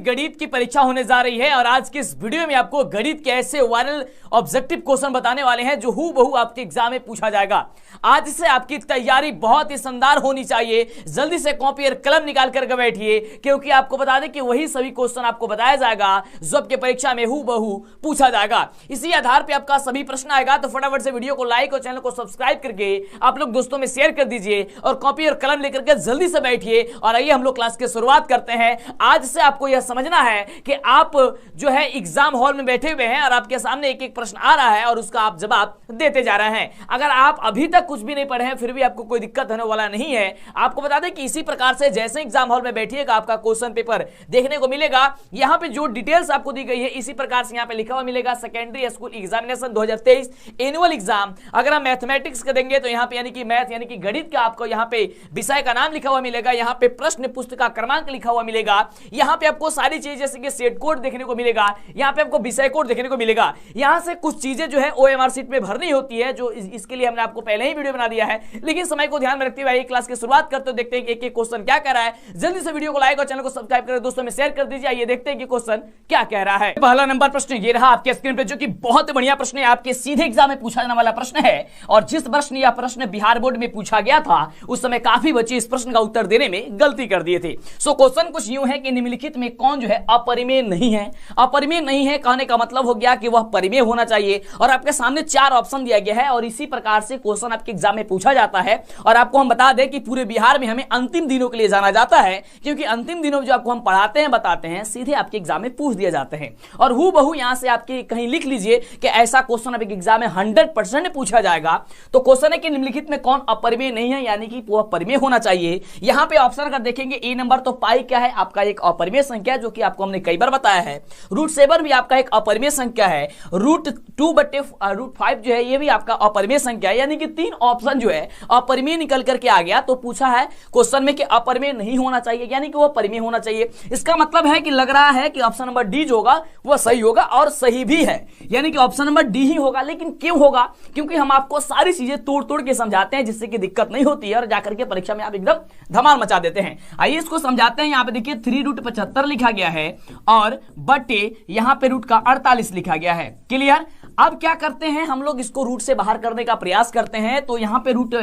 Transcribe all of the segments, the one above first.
गणित की परीक्षा होने जा रही है और आज के इस वीडियो में आपको गणित के ऐसे वायरल ऑब्जेक्टिव क्वेश्चन बताने वाले हैं जो हूबहू आपके एग्जाम में पूछा जाएगा। आज से आपकी तैयारी बहुत ही शानदार होनी चाहिए। जल्दी से कॉपी और कलम निकाल कर बैठिए, क्योंकि आपको बता दें कि वही सभी क्वेश्चन आपको बताया जाएगा जो आपके परीक्षा में हूबहू पूछा जाएगा। इसी आधार पर आपका सभी प्रश्न आएगा। तो फटाफट से वीडियो को लाइक और चैनल को सब्सक्राइब करके आप लोग दोस्तों में शेयर कर दीजिए और कॉपी और कलम लेकर के जल्दी से बैठिए और आइए हम लोग क्लास की शुरुआत करते हैं। आज से आपको यह समझना है कि आप जो है एग्जाम हॉल में बैठे हुए हैं और आपके सामने एक एक प्रश्न आ रहा है और उसका आप जवाब देते जा रहे हैं। अगर आप अभी तक कुछ भी नहीं पढ़े हैं फिर भी आपको कोई दिक्कत होने वाला नहीं है। आपको बता दें कि इसी प्रकार से जैसे एग्जाम हॉल में बैठिएगा आपका क्वेश्चन पेपर देखने को मिलेगा। यहां पे जो डिटेल्स आपको दी गई है इसी प्रकार से यहां पे लिखा हुआ मिलेगा secondary school examination 2023 annual exam. अगर हम मैथमेटिक्स का देंगे तो यहां पे यानी कि मैथ यानी कि गणित का आपको यहां पे विषय का नाम लिखा हुआ मिलेगा। यहां पे प्रश्न पुस्तक क्रमांक लिखा हुआ मिलेगा। यहां पे आपको सारी चीजें जैसे कि सेट कोड देखने को मिलेगा। यहां पे आपको विषय कोड देखने को मिलेगा। यहां से कुछ चीजें जो है ओएमआर शीट में भरनी होती है, जो इसके लिए हमने आपको पहले ही वीडियो बना दिया है। लेकिन समय को ध्यान में रखते हुए क्लास की शुरुआत करते हुए देखते हैं एक एक क्वेश्चन क्या कह रहा है। जल्दी से वीडियो को लाइक और चैनल को सब्सक्राइब करके दोस्तों में शेयर कर दीजिए। आइए देखते हैं कि क्वेश्चन क्या कह रहा है। पहला नंबर प्रश्न ये रहा आपके स्क्रीन पे, जो कि बहुत बढ़िया प्रश्न है, आपके सीधे एग्जाम में पूछा जाने वाला प्रश्न है। और जिस प्रश्न यह प्रश्न बिहार बोर्ड में पूछा गया था उस समय काफी बच्चे इस प्रश्न का उत्तर देने में गलती कर दिए थे। सो क्वेश्चन कुछ यूं है कि निम्नलिखित में कौन जो है अपरिमेय नहीं है। अपरिमेय नहीं है कहने का मतलब हो गया कि वह परिमेय होना चाहिए। और आपके सामने चार ऑप्शन दिया गया है और इसी प्रकार से क्वेश्चन आपके एग्जाम में पूछा जाता है। और आपको हम बता दें कि पूरे बिहार में हमें अंतिम दिनों के लिए जाना जाता है, क्योंकि अंतिम दिनों में जो आपको हम पढ़ाते हैं बताते हैं सीधे आपके एग्जाम में पूछ दिया जाते हैं। और हूबहू यहां से आपके कहीं लिख लीजिए कि ऐसा क्वेश्चन आपके एग्जाम में 100% पूछा जाएगा। तो क्वेश्चन है कि निम्नलिखित में कौन अपरिमेय नहीं है, यानी कि वह परिमेय होना चाहिए। यहां पे ऑप्शन अगर देखेंगे ए नंबर, तो पाई क्या है आपका एक अपरिमेय संख्या, जो कि आपको हमने कई बार बताया है। रूट 7 भी आपका एक अपरिमेय संख्या है। रूट 2/√5 जो है ये भी आपका अपरिमेय संख्या है। यानी कि तीन ऑप्शन जो है अपरिमेय निकल करके आ गया। तो पूछा है क्वेश्चन में कि अपरिमेय नहीं होना चाहिए, यानी कि वह परिमेय होना चाहिए। इसका मतलब है कि लग रहा है कि ऑप्शन नंबर डी जो होगा वह सही होगा और सही भी है, यानी कि ऑप्शन नंबर डी ही होगा। लेकिन क्यों होगा? क्योंकि हम आपको सारी चीजें तोड़ तोड़ के समझाते हैं जिससे कि दिक्कत नहीं होती है और जाकर के परीक्षा में आप एकदम धमाल मचा देते हैं। आइए इसको समझाते हैं। यहाँ पे देखिए 3√75 लिखा गया है और बटे यहां पे रूट का 48 लिखा गया है। क्लियर? अब क्या करते हैं हम लोग, इसको रूट से बाहर करने का प्रयास करते हैं। तो यहां पे रूट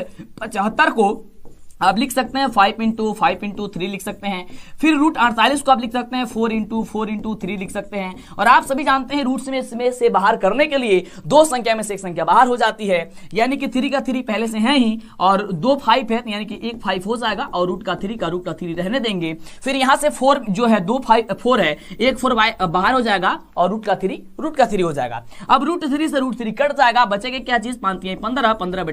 75 को आप लिख सकते हैं 5 × 5 × 3 लिख सकते हैं। फिर रूट 48 को आप लिख सकते हैं 4 × 4 × 3 लिख सकते हैं। और आप सभी जानते हैं रूट में से बाहर करने के लिए दो संख्या में से एक संख्या बाहर हो जाती है, यानी कि 3 का 3 पहले से है ही और 2 5 है, यानी कि एक 5 हो जाएगा और रूट का 3 रहने देंगे। फिर यहां से 4 जो है 2 5 4 है, एक 4 बाहर हो जाएगा और रूट का 3 हो जाएगा। अब रूट 3 से रूट 3 कट जाएगा, बचेगा क्या चीज? 15 15/4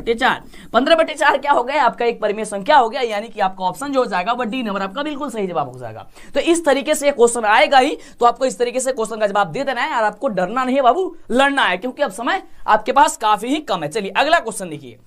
15/4 क्या हो गया आपका एक परिमेय संख्या हो गया, यानी कि आपका ऑप्शन जो हो जाएगा वो डी नंबर आपका बिल्कुल सही जवाब हो जाएगा। तो इस तरीके से क्वेश्चन आएगा ही, तो आपको इस तरीके से क्वेश्चन का जवाब दे देना है और आपको डरना नहीं है बाबू, लड़ना है, क्योंकि अब समय आपके पास काफी ही कम है। चलिए अगला क्वेश्चन देखिए।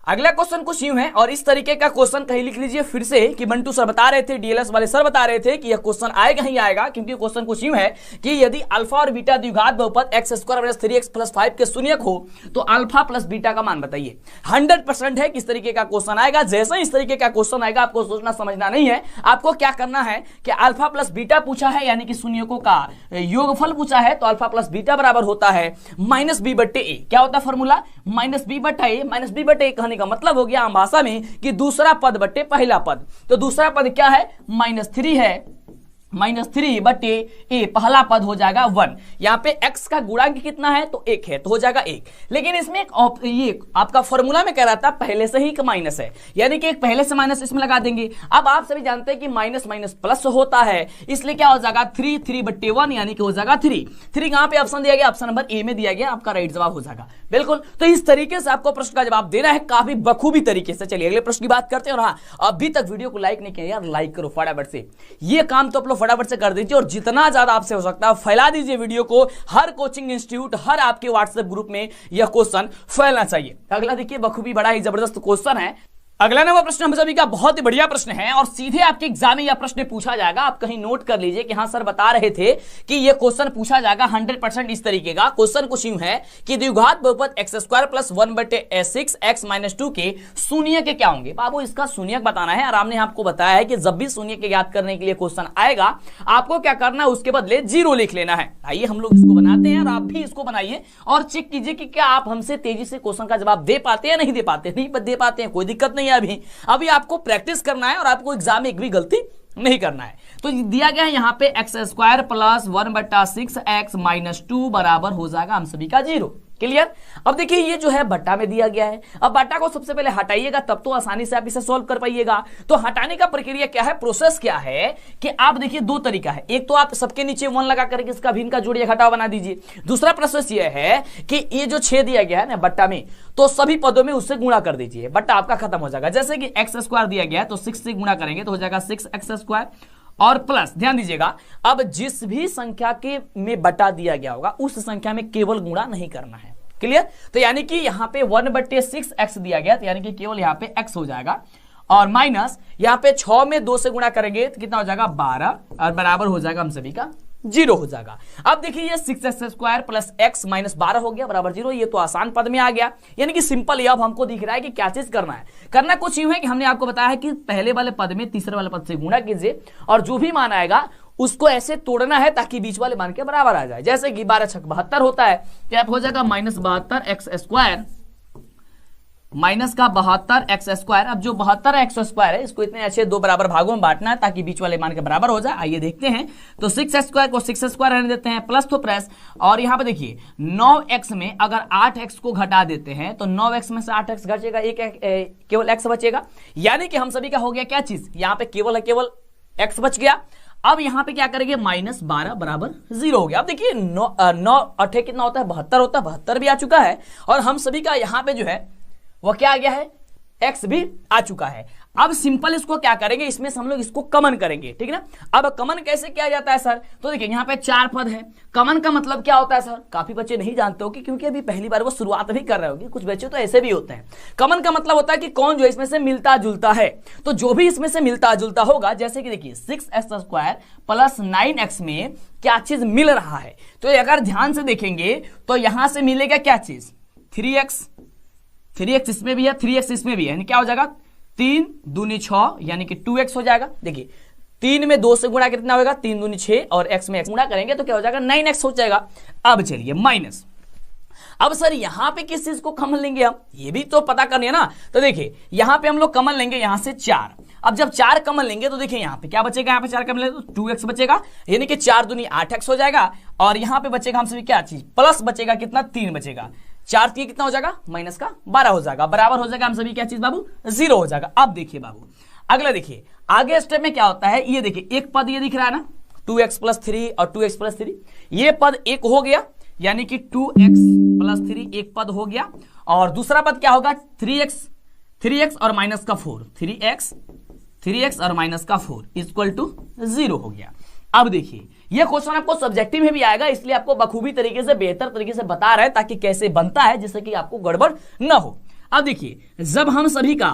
अगला क्वेश्चन कुछ यूं है और इस तरीके का क्वेश्चन कहीं लिख लीजिए फिर से कि बंटू सर बता रहे थे, डीएलएस वाले सर बता रहे थे कि यह क्वेश्चन आएगा ही आएगा, क्योंकि क्वेश्चन कुछ यूं है कि यदि अल्फा और बीटा द्विघात बहुपद x² - 3x + 5 के शून्यक हो तो अल्फा प्लस बीटा का मान बताइए। 100% है किस तरीके का क्वेश्चन आएगा। जैसे इस तरीके का क्वेश्चन आएगा आपको सोचना समझना नहीं है, आपको क्या करना है कि अल्फा प्लस बीटा पूछा है, यानी कि शून्यकों का योगफल पूछा है, तो अल्फा प्लस बीटा बराबर होता है -b/a। क्या होता है फॉर्मूला? -b/a। -b/a कहने का मतलब हो गया भाषा में कि दूसरा पद बटे पहला पद। तो दूसरा पद क्या है? -3 है, -3/a पहला पद हो जाएगा 1। यहाँ पे x का गुणांक कितना है? तो 1 है, तो हो जाएगा 1। लेकिन इसमें ये आपका फॉर्मूला में कह रहा था पहले से ही एक माइनस है, यानी कि एक पहले से माइनस इसमें लगा देंगे। अब आप सभी जानते हैं कि माइनस माइनस प्लस होता है, इसलिए क्या हो जाएगा 3/1 यानी कि हो जाएगा 3 कहां पे ऑप्शन दिया गया? ऑप्शन नंबर ए में दिया गया, आपका राइट जवाब हो जाएगा। बिल्कुल, तो इस तरीके से आपको प्रश्न का जवाब देना है काफी बखूबी तरीके से। चलिए अगले प्रश्न की बात करते हैं। और हाँ, अभी तक वीडियो को लाइक नहीं किया यार, लाइक करो फटाफट से, ये काम तो आप लोग फटाफट से कर दीजिए और जितना ज्यादा आपसे हो सकता है फैला दीजिए वीडियो को। हर कोचिंग इंस्टीट्यूट, हर आपके व्हाट्सएप ग्रुप में यह क्वेश्चन फैलना चाहिए। अगला देखिए बखूबी बड़ा ही जबरदस्त क्वेश्चन है। अगला नंबर प्रश्न हम सभी का बहुत ही बढ़िया प्रश्न है और सीधे आपके एग्जाम में यह प्रश्न पूछा जाएगा। आप कहीं नोट कर लीजिए कि हाँ सर बता रहे थे कि यह क्वेश्चन पूछा जाएगा 100% इस तरीके का। क्वेश्चन कुछ यूं है कि द्विघात बहुपद x square plus 1/6 x minus 2 के शून्य के क्या होंगे। बाबू इसका शून्यक बताना है और हमने आपको बताया है कि जब भी शून्य के ज्ञात करने के लिए क्वेश्चन आएगा आपको क्या करना है, उसके बदले 0 लिख लेना है। आइए हम लोग इसको बनाते हैं और आप भी इसको बनाइए और चेक कीजिए कि क्या आप हमसे तेजी से क्वेश्चन का जवाब दे पाते हैं, नहीं दे पाते। नहीं दे पाते हैं कोई दिक्कत नहीं है, अभी आपको प्रैक्टिस करना है और आपको एग्जाम में एक भी गलती नहीं करना है। तो दिया गया है यहाँ पे x square plus 1/6 x minus 2 बराबर हो जाएगा हम सभी का 0। क्लियर। अब देखिए ये जो है बट्टा में दिया गया है। अब बट्टा को सबसे पहले हटाइएगा तब तो आसानी से आप इसे सॉल्व कर पाइएगा। तो हटाने का प्रक्रिया क्या है, प्रोसेस क्या है कि आप देखिए दो तरीका है। एक तो आप सबके नीचे 1 लगा करके इसका भिन्न का जोड़िए घटाव बना दीजिए। दूसरा प्रोसेस ये है कि ये जो 6 दिया गया है ना बट्टा में, तो सभी पदों में उससे गुणा कर दीजिए, बट्टा आपका खत्म हो जाएगा। जैसे कि x स्क्वायर दिया गया है तो 6 से गुणा करेंगे तो हो जाएगा 6x स्क्वायर और प्लस ध्यान दीजिएगा अब जिस भी संख्या के में बटा दिया गया होगा उस संख्या में केवल गुणा नहीं करना है। क्लियर। तो यानी कि यहां पे 1/6 x दिया गया तो यानी कि केवल यहां पे x हो जाएगा और माइनस यहां पे 6 में 2 से गुणा करेंगे तो कितना हो जाएगा 12 और बराबर हो जाएगा हम सभी का 0 हो जाएगा। अब देखिए ये 6x square plus x minus 12 हो गया बराबर 0। ये तो आसान पद में आ गया, यानी कि सिंपल। ये अब हमको दिख रहा है कि क्या चीज करना है। करना कुछ यूं है कि हमने आपको बताया है कि पहले वाले पद में तीसरे वाले पद से गुणा कीजिए और जो भी मान आएगा उसको ऐसे तोड़ना है ताकि बीच वाले मान के बराबर आ जाए। जैसे कि 12 छक 72 होता है तो आप हो जाएगा माइनस 72 एक्स स्क्वायर माइनस का 72 एक्स स्क्वायर। अब जो 72 एक्स स्क्वायर है इसको इतने अच्छे 2 बराबर भागों में बांटना है ताकि बीच वाले मान के बराबर हो जाए। आइए देखते हैं। तो 6 स्क्वायर को 6 स्क्वायर रहने देते हैं प्लस तो प्लस और यहाँ पे देखिए 9x में अगर 8x को घटा देते हैं तो 9x में से 8x घटेगा, केवल x बचेगा। यानी कि हम सभी का हो गया क्या चीज, यहाँ पे केवल x बच गया। अब यहां पे क्या करेंगे माइनस 12 बराबर 0 हो गया। अब देखिए 9 8 कितना होता है 72 होता है, 72 भी आ चुका है और हम सभी का यहां पे जो है वो क्या आ गया है x भी आ चुका है। अब सिंपल इसको क्या करेंगे, इसमें से हम लोग इसको कमन करेंगे, ठीक है ना। अब कमन कैसे किया जाता है सर, तो देखिए यहाँ पे 4 पद है। कमन का मतलब क्या होता है सर, काफी बच्चे नहीं जानते होंगे क्योंकि अभी पहली बार वो शुरुआत भी कर रहे होंगे, कुछ बच्चे तो ऐसे भी होते हैं। कमन का मतलब होता है कि कौन जो इसमें से मिलता जुलता है, तो जो भी इसमें से मिलता जुलता होगा, जैसे कि देखिए 6x स्क्वायर प्लस 9x में क्या चीज मिल रहा है, तो अगर ध्यान से देखेंगे तो यहां से मिलेगा क्या चीज 3x इसमें भी है 3x इसमें भी है, यानी क्या हो जाएगा 3 दूनी 6 यानी कि 2x हो जाएगा। देखिए 3 में 2 से गुणा कितना होगा 3 दूनी 6 और x में x गुणा करेंगे तो क्या हो जाएगा 9x हो जाएगा। अब चलिए माइनस, अब सर यहां पे किस चीज को कमन लेंगे हम, ये भी तो पता करनी है ना। तो देखिए यहां पे हम लोग कमन लेंगे यहां से 4। अब जब 4 कमन लेंगे तो देखिए यहां पे क्या बचेगा, यहां पे 4 कमन लेंगे तो 2x बचेगा, यानी कि 4 दूनी 8x हो जाएगा और यहां पे बचेगा हम सभी क्या चीज प्लस बचेगा कितना 3 बचेगा, 4 3 कितना हो जाएगा माइनस का 12 हो जाएगा, बराबर हो जाएगा हम सभी क्या चीज बाबू 0 हो जाएगा। अब देखिए बाबू अगला देखिए आगे स्टेप में क्या होता है, ये देखिए एक पद ये दिख रहा है ना 2x प्लस 3 और 2x प्लस 3, ये पद एक हो गया यानी कि 2x प्लस 3 एक पद हो गया और दूसरा पद क्या होगा 3x और माइनस का 4 3x और माइनस का 4 इक्वल टू 0 हो गया। अब देखिए यह क्वेश्चन आपको सब्जेक्टिव में भी आएगा, इसलिए आपको बखूबी तरीके से बेहतर तरीके से बता रहे हैं ताकि कैसे बनता है जिससे कि आपको गड़बड़ न हो। अब देखिए जब हम सभी का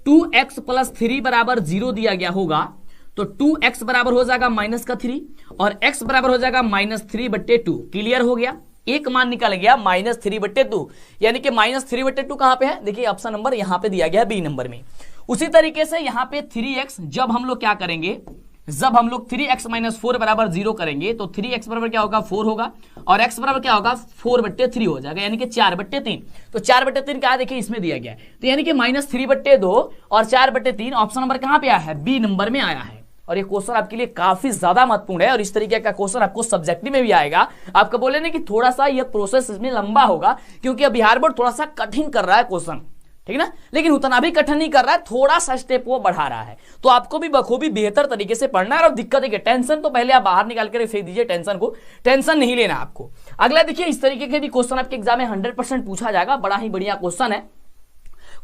2x प्लस 3 बराबर 0 दिया गया होगा तो 2x बराबर हो जाएगा माइनस का 3 और x बराबर हो जाएगा माइनस 3/2। क्लियर हो गया, एक मान निकल गया माइनस 3/2, यानी कि माइनस 3/2 कहां पे है, देखिए ऑप्शन नंबर यहां पे दिया गया बी नंबर में। उसी तरीके से यहां पे 3x जब हम लोग क्या करेंगे, जब हम लोग 3x माइनस 4 बराबर 0 करेंगे तो 3x बराबर क्या होगा 4 होगा और x बराबर क्या होगा 4/3 हो जाएगा, यानी कि 4/3। तो 4/3 क्या देखिए इसमें दिया गया है, तो यानी कि माइनस 3/2 और 4/3 ऑप्शन नंबर कहां पे आया है, बी नंबर में आया है। और ये क्वेश्चन आपके लिए काफी ज्यादा महत्वपूर्ण है और इस तरीके का क्वेश्चन आपको सब्जेक्टिव में भी आएगा। आपको बोले ना कि थोड़ा सा ये प्रोसेस इसमें लंबा होगा क्योंकि अब बिहार बोर्ड थोड़ा सा कठिन कर रहा है क्वेश्चन, ठीक ना, लेकिन उतना भी कठिन नहीं कर रहा है, थोड़ा सा स्टेप वो बढ़ा रहा है। तो आपको भी बखूबी बेहतर तरीके से पढ़ना है और दिक्कत है टेंशन तो पहले आप बाहर निकाल कर फेंक दीजिए, टेंशन नहीं लेना आपको। अगला देखिए इस तरीके के भी क्वेश्चन आपके एग्जाम में 100% पूछा जाएगा, बड़ा ही बढ़िया क्वेश्चन है।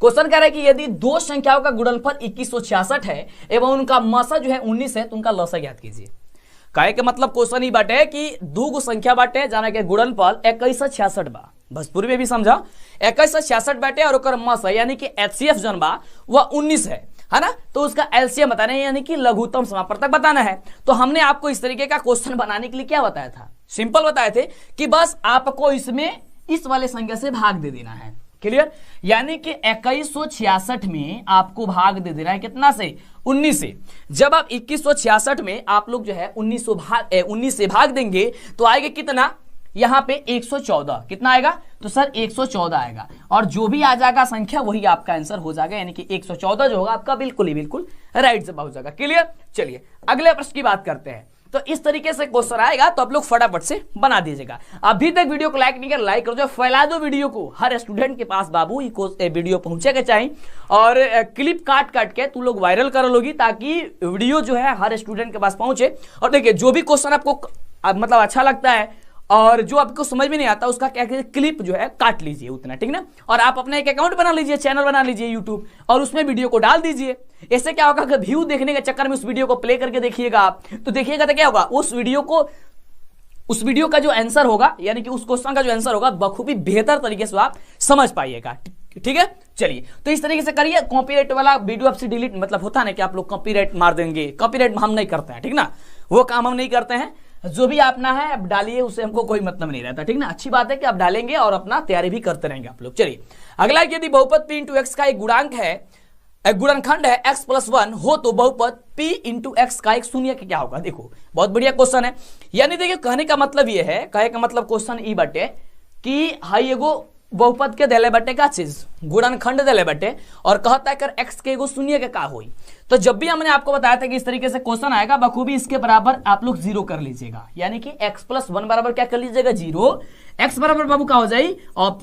क्वेश्चन कह रहा है कि यदि दो संख्याओं का गुणनफल 2166 है एवं उनका मसा जो है 19 है तो उनका लसा ज्ञात कीजिए। कहे के मतलब क्वेश्चन ही बाटे कि दो गो संख्या बाटे जाना के गुणनफल 2166 बा, भोजपुरी में भी समझा 2166 बाटे और ओकर मस है यानी कि एचसीएफ जन बा वह 19 है ना, तो उसका एलसीएम बताना है यानी कि लघुत्तम समापवर्तक बताना है। तो हमने आपको इस तरीके का क्वेश्चन बनाने के लिए क्या बताया था, सिंपल बताए थे कि बस आपको इसमें इस वाले संख्या से भाग दे देना है, क्लियर, यानी कि 2166 में आपको भाग दे देना है कितना से, 19 से। जब आप 2166 में आप लोग जो है 19 से भाग देंगे तो आएगा कितना, यहां पे 114, कितना आएगा, तो सर 114 आएगा और जो भी आ जाएगा संख्या वही आपका आंसर हो जाएगा, यानी कि 114 जो होगा आपका बिल्कुल ही बिल्कुल राइट जवाब हो जाएगा, क्लियर। चलिए अगले प्रश्न की बात करते हैं। तो इस तरीके से क्वेश्चन आएगा तो आप लोग फटाफट से बना दीजिएगा। अभी तक वीडियो को लाइक नहीं कर लाइक कर दो, फैला दो वीडियो को, हर स्टूडेंट के पास बाबू ये वीडियो पहुंचेगा चाहिए और क्लिप काट काट के तू लोग वायरल कर लोगी ताकि वीडियो जो है हर स्टूडेंट के पास पहुंचे। और देखिए जो भी क्वेश्चन आपको मतलब अच्छा लगता है और जो आपको समझ में नहीं आता उसका क्या कहते क्लिप जो है काट लीजिए उतना, ठीक ना, और आप अपना एक अकाउंट बना लीजिए, चैनल बना लीजिए यूट्यूब और उसमें वीडियो को डाल दीजिए। इससे क्या होगा कि व्यू देखने के चक्कर में उस वीडियो को प्ले करके देखिएगा आप, तो देखिएगा तो क्या होगा, उस वीडियो का जो आंसर होगा यानी कि उस क्वेश्चन का जो आंसर होगा बखूबी बेहतर तरीके से आप समझ पाइएगा, ठीक है। चलिए तो इस तरीके से करिए। कॉपीराइट वाला वीडियो आपसे डिलीट मतलब होता है कि आप लोग कॉपीराइट मार देंगे, कॉपीराइट हम नहीं करते हैं, ठीक ना, वो काम हम नहीं करते हैं। जो भी अपना है आप डालिए, उससे हमको कोई मतलब नहीं रहता, ठीक ना। अच्छी बात है कि आप डालेंगे और अपना तैयारी भी करते रहेंगे आप लोग। चलिए अगला, यदि बहुपद p इंटू एक्स का एक गुणांक है, एक गुणनखंड है x + 1 हो तो बहुपद p इंटू एक्स का एक शून्य क्या होगा। देखो बहुत बढ़िया क्वेश्चन है, यानी देखिए कहने का मतलब ये है, कहे का मतलब क्वेश्चन ई बटे कि हाई एगो बहुपद के देले बटे का चीज गुणनखंड देले बटे और कहता है कर x के एगो शून्य के का होई। तो जब भी हमने आपको बताया था कि इस तरीके से क्वेश्चन आएगा बखूबी इसके बराबर आप लोग 0 कर लीजिएगा, यानी कि x + 1 बराबर क्या कर लीजिएगा 0, x बराबर बाबू क्या हो जाए और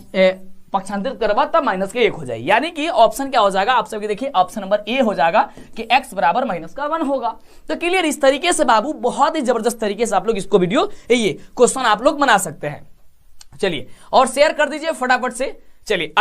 पक्षांतरित करवा तब माइनस के 1 हो जाए, यानी कि ऑप्शन क्या हो जाएगा आप सबके देखिए ऑप्शन नंबर ए हो जाएगा कि x बराबर -1 होगा। तो क्लियर, इस तरीके से बाबू बहुत ही जबरदस्त तरीके से आप लोग इसको वीडियो ये क्वेश्चन आप लोग बना सकते हैं। चलिए और शेयर कर दीजिए फटाफट से। चलिए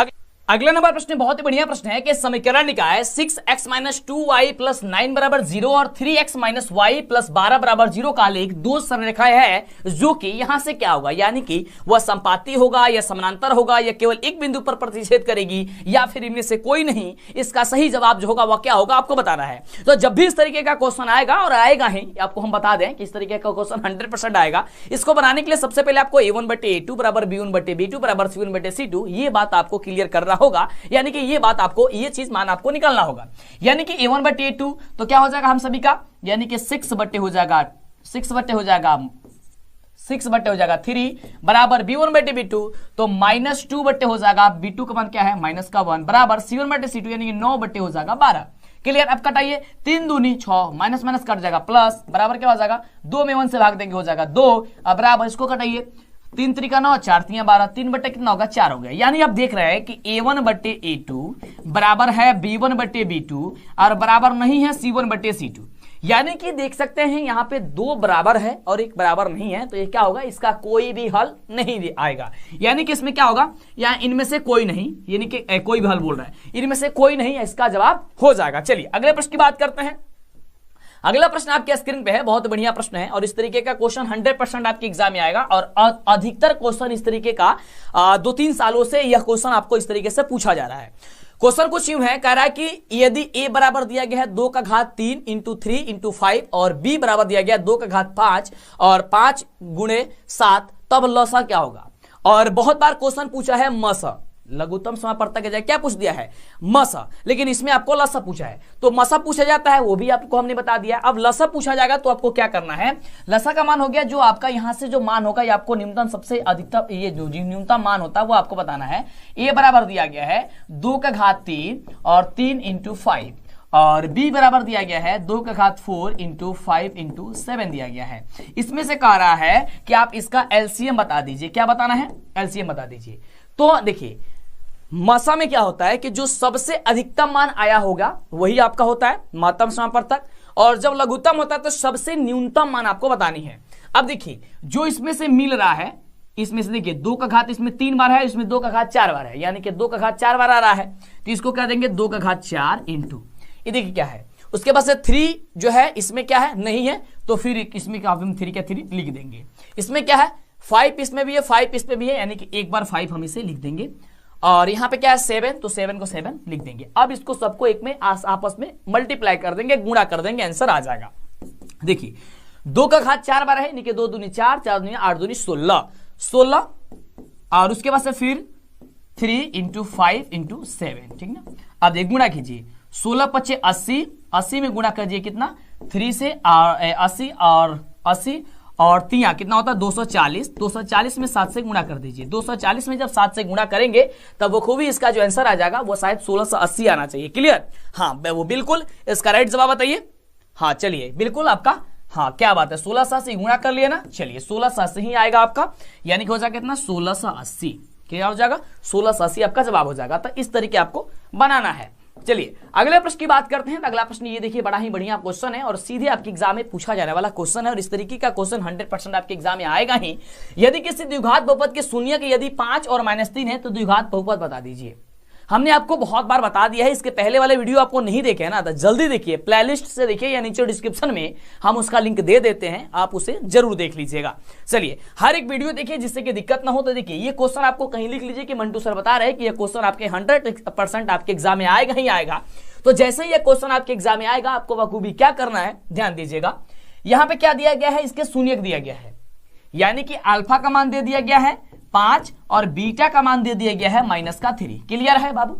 अगला नंबर प्रश्न बहुत ही बढ़िया प्रश्न है कि समीकरण निकाय 6x - 2y + 9 बराबर 0 और 3x - y + 12 बराबर 0 का आलेख दो सरलरेखाएं है, जो कि यहां से क्या होगा, यानी कि वह संपाती होगा या समानांतर होगा या केवल एक बिंदु पर प्रतिच्छेद करेगी या फिर इनमें से कोई नहीं। इसका सही जवाब जो होगा वह क्या होगा आपको बताना है। तो जब भी इस तरीके का क्वेश्चन आएगा, और आएगा ही, आपको हम बता दें कि इस तरीके का क्वेश्चन 100% आएगा। इसको बनाने के लिए सबसे पहले आपको a1/a2 बराबर b1/b2 बराबर c1/c2 ये बात आपको क्लियर करना होगा, यानी कि ये बात आपको ये चीज मान आपको निकालना होगा, यानी कि a1/a2 तो क्या हो जाएगा हम सभी का, यानी कि 6 हो जाएगा 3 बराबर b1/b2 तो -2 हो जाएगा, b2 का मान क्या है -1 बराबर c1/c2 यानी कि 9 हो जाएगा 12। क्लियर, अब कटाइए 3 दूनी 6 माइनस माइनस कट जाएगा प्लस बराबर क्या हो जाएगा 2 में 1 से भाग देंगे हो जाएगा 2। अब बराबर इसको कटाइए 3 3 का 9 4 3 12 3 बटे कितना होगा 4 हो गया। यानी आप देख रहे हैं कि a1/a2 बराबर है b1/b2 और बराबर नहीं है c1/c2, यानी कि देख सकते हैं यहाँ पे 2 बराबर है और 1 बराबर नहीं है, तो ये क्या होगा इसका कोई भी हल नहीं आएगा, यानी कि इसमें क्या होगा यहाँ इनमें से कोई नहीं, यानी कि कोई भी हल बोल रहा है, इनमें से कोई नहीं, इसका जवाब हो जाएगा। चलिए अगले प्रश्न की बात करते हैं। अगला प्रश्न आपके स्क्रीन पे है, बहुत बढ़िया प्रश्न है और इस तरीके का क्वेश्चन 100% आपके एग्जाम में आएगा और अधिकतर क्वेश्चन इस तरीके का 2-3 सालों से यह क्वेश्चन आपको इस तरीके से पूछा जा रहा है। क्वेश्चन कुछ यूं है, कह रहा है कि यदि a बराबर दिया गया है 2 का घात 3 × 3 × 5 और b बराबर दिया गया 2 का घात 5 और 5 × 7 तब लसा क्या होगा। और बहुत बार क्वेश्चन पूछा है मसा, लघुत्तम समापवर्तक के जाए क्या पूछ दिया है मसा, लेकिन इसमें आपको लसा पूछा है, तो मसा पूछा जाता है वो भी आपको हमने बता दिया। अब लसा पूछा जाएगा तो आपको क्या करना है, लसा का मान हो गया जो आपका यहां से जो मान होगा ये आपको न्यूनतम सबसे अधिकतम ये जो न्यूनतम मान होता है वो आपको बताना है। a बराबर दिया गया है 2 का घात 3 और 3 × 5 और b बराबर दिया गया है 2 का घात 4 × 5 × 7 दिया गया है। इसमें से कह रहा है कि आप इसका एलसीएम बता दीजिए, क्या बताना है एलसीएम बता दीजिए। तो देखिए मसा में क्या होता है कि जो सबसे अधिकतम मान आया होगा वही आपका होता है महत्तम समापवर्तक, और जब लघुत्तम होता है तो सबसे न्यूनतम मान आपको बतानी है। अब देखिए जो इसमें से मिल रहा है, इसमें से देखिए 2 का घात इसमें 3 बार है, इसमें 2 का घात 4 बार है, यानी कि 2 का घात 4 बार आ रहा है, तो इसको क्या देंगे 2 का घात 4 × ये देखिए क्या है। उसके बाद से 3 जो है इसमें क्या है नहीं है, तो फिर इसमें क्या हम 3 का 3 लिख देंगे। इसमें क्या है 5 इसमें भी है 5 इसमें भी है, यानी कि एक बार 5 हम इसे लिख देंगे। और यहाँ पे क्या है 7, तो 7 को 7 लिख देंगे। अब इसको सबको एक में आपस में मल्टीप्लाई कर देंगे, गुणा कर देंगे, आंसर आ जाएगा। देखिए 2 का घात 4 बार है, यानी कि 2 दूनी 4, 4 दूनी 8 दूनी 16 और उसके बाद से फिर 3 × 5 × 7, ठीक ना। अब देखिए गुणा कीजिए 16 × 5 80, 80 में गुणा कीजिए कितना 3 से 80 और 80 और 3 कितना होता है 240, 240 में 7 से गुणा कर दीजिए। 240 में जब 7 से गुणा करेंगे तब वो खूबी इसका जो आंसर आ जाएगा वो शायद 1680 आना चाहिए। क्लियर? हाँ वो बिल्कुल इसका राइट जवाब बताइए। हाँ चलिए बिल्कुल आपका, हाँ क्या बात है 1680 गुणा कर लिए ना, चलिए 1680 ही आएगा आपका, यानी कि हो जाएगा कितना 1680। क्या हो जाएगा 1680 आपका जवाब हो जाएगा। तो इस तरीके आपको बनाना है। चलिए अगले प्रश्न की बात करते हैं। अगला प्रश्न ये देखिए, बड़ा ही बढ़िया क्वेश्चन है और सीधे आपके एग्जाम में पूछा जाने वाला क्वेश्चन है और इस तरीके का क्वेश्चन 100% आपके एग्जाम में आएगा ही। यदि किसी द्विघात बहुपद के शून्य के यदि 5 और -3 है तो द्विघात बहुपद बता दीजिए। हमने आपको बहुत बार बता दिया है, इसके पहले वाले वीडियो आपको नहीं देखे है ना, तो जल्दी देखिए, प्लेलिस्ट से देखिए या नीचे डिस्क्रिप्शन में हम उसका लिंक दे देते हैं, आप उसे जरूर देख लीजिएगा। चलिए हर एक वीडियो देखिए जिससे कि दिक्कत ना हो। तो देखिए ये क्वेश्चन आपको कहीं लिख लीजिए कि मंटू सर बता रहे हैं कि ये क्वेश्चन आपके 100% आपके एग्जाम में आएगा ही आएगा। तो जैसे ही ये क्वेश्चन आपके एग्जाम में आएगा आपको बखूबी क्या करना है ध्यान दीजिएगा। यहाँ पे क्या दिया गया है, इसके शून्य दिया गया है, यानी कि अल्फा का मान दे दिया गया है 5 और बीटा का मान दे दिया गया है -3। क्लियर है बाबू?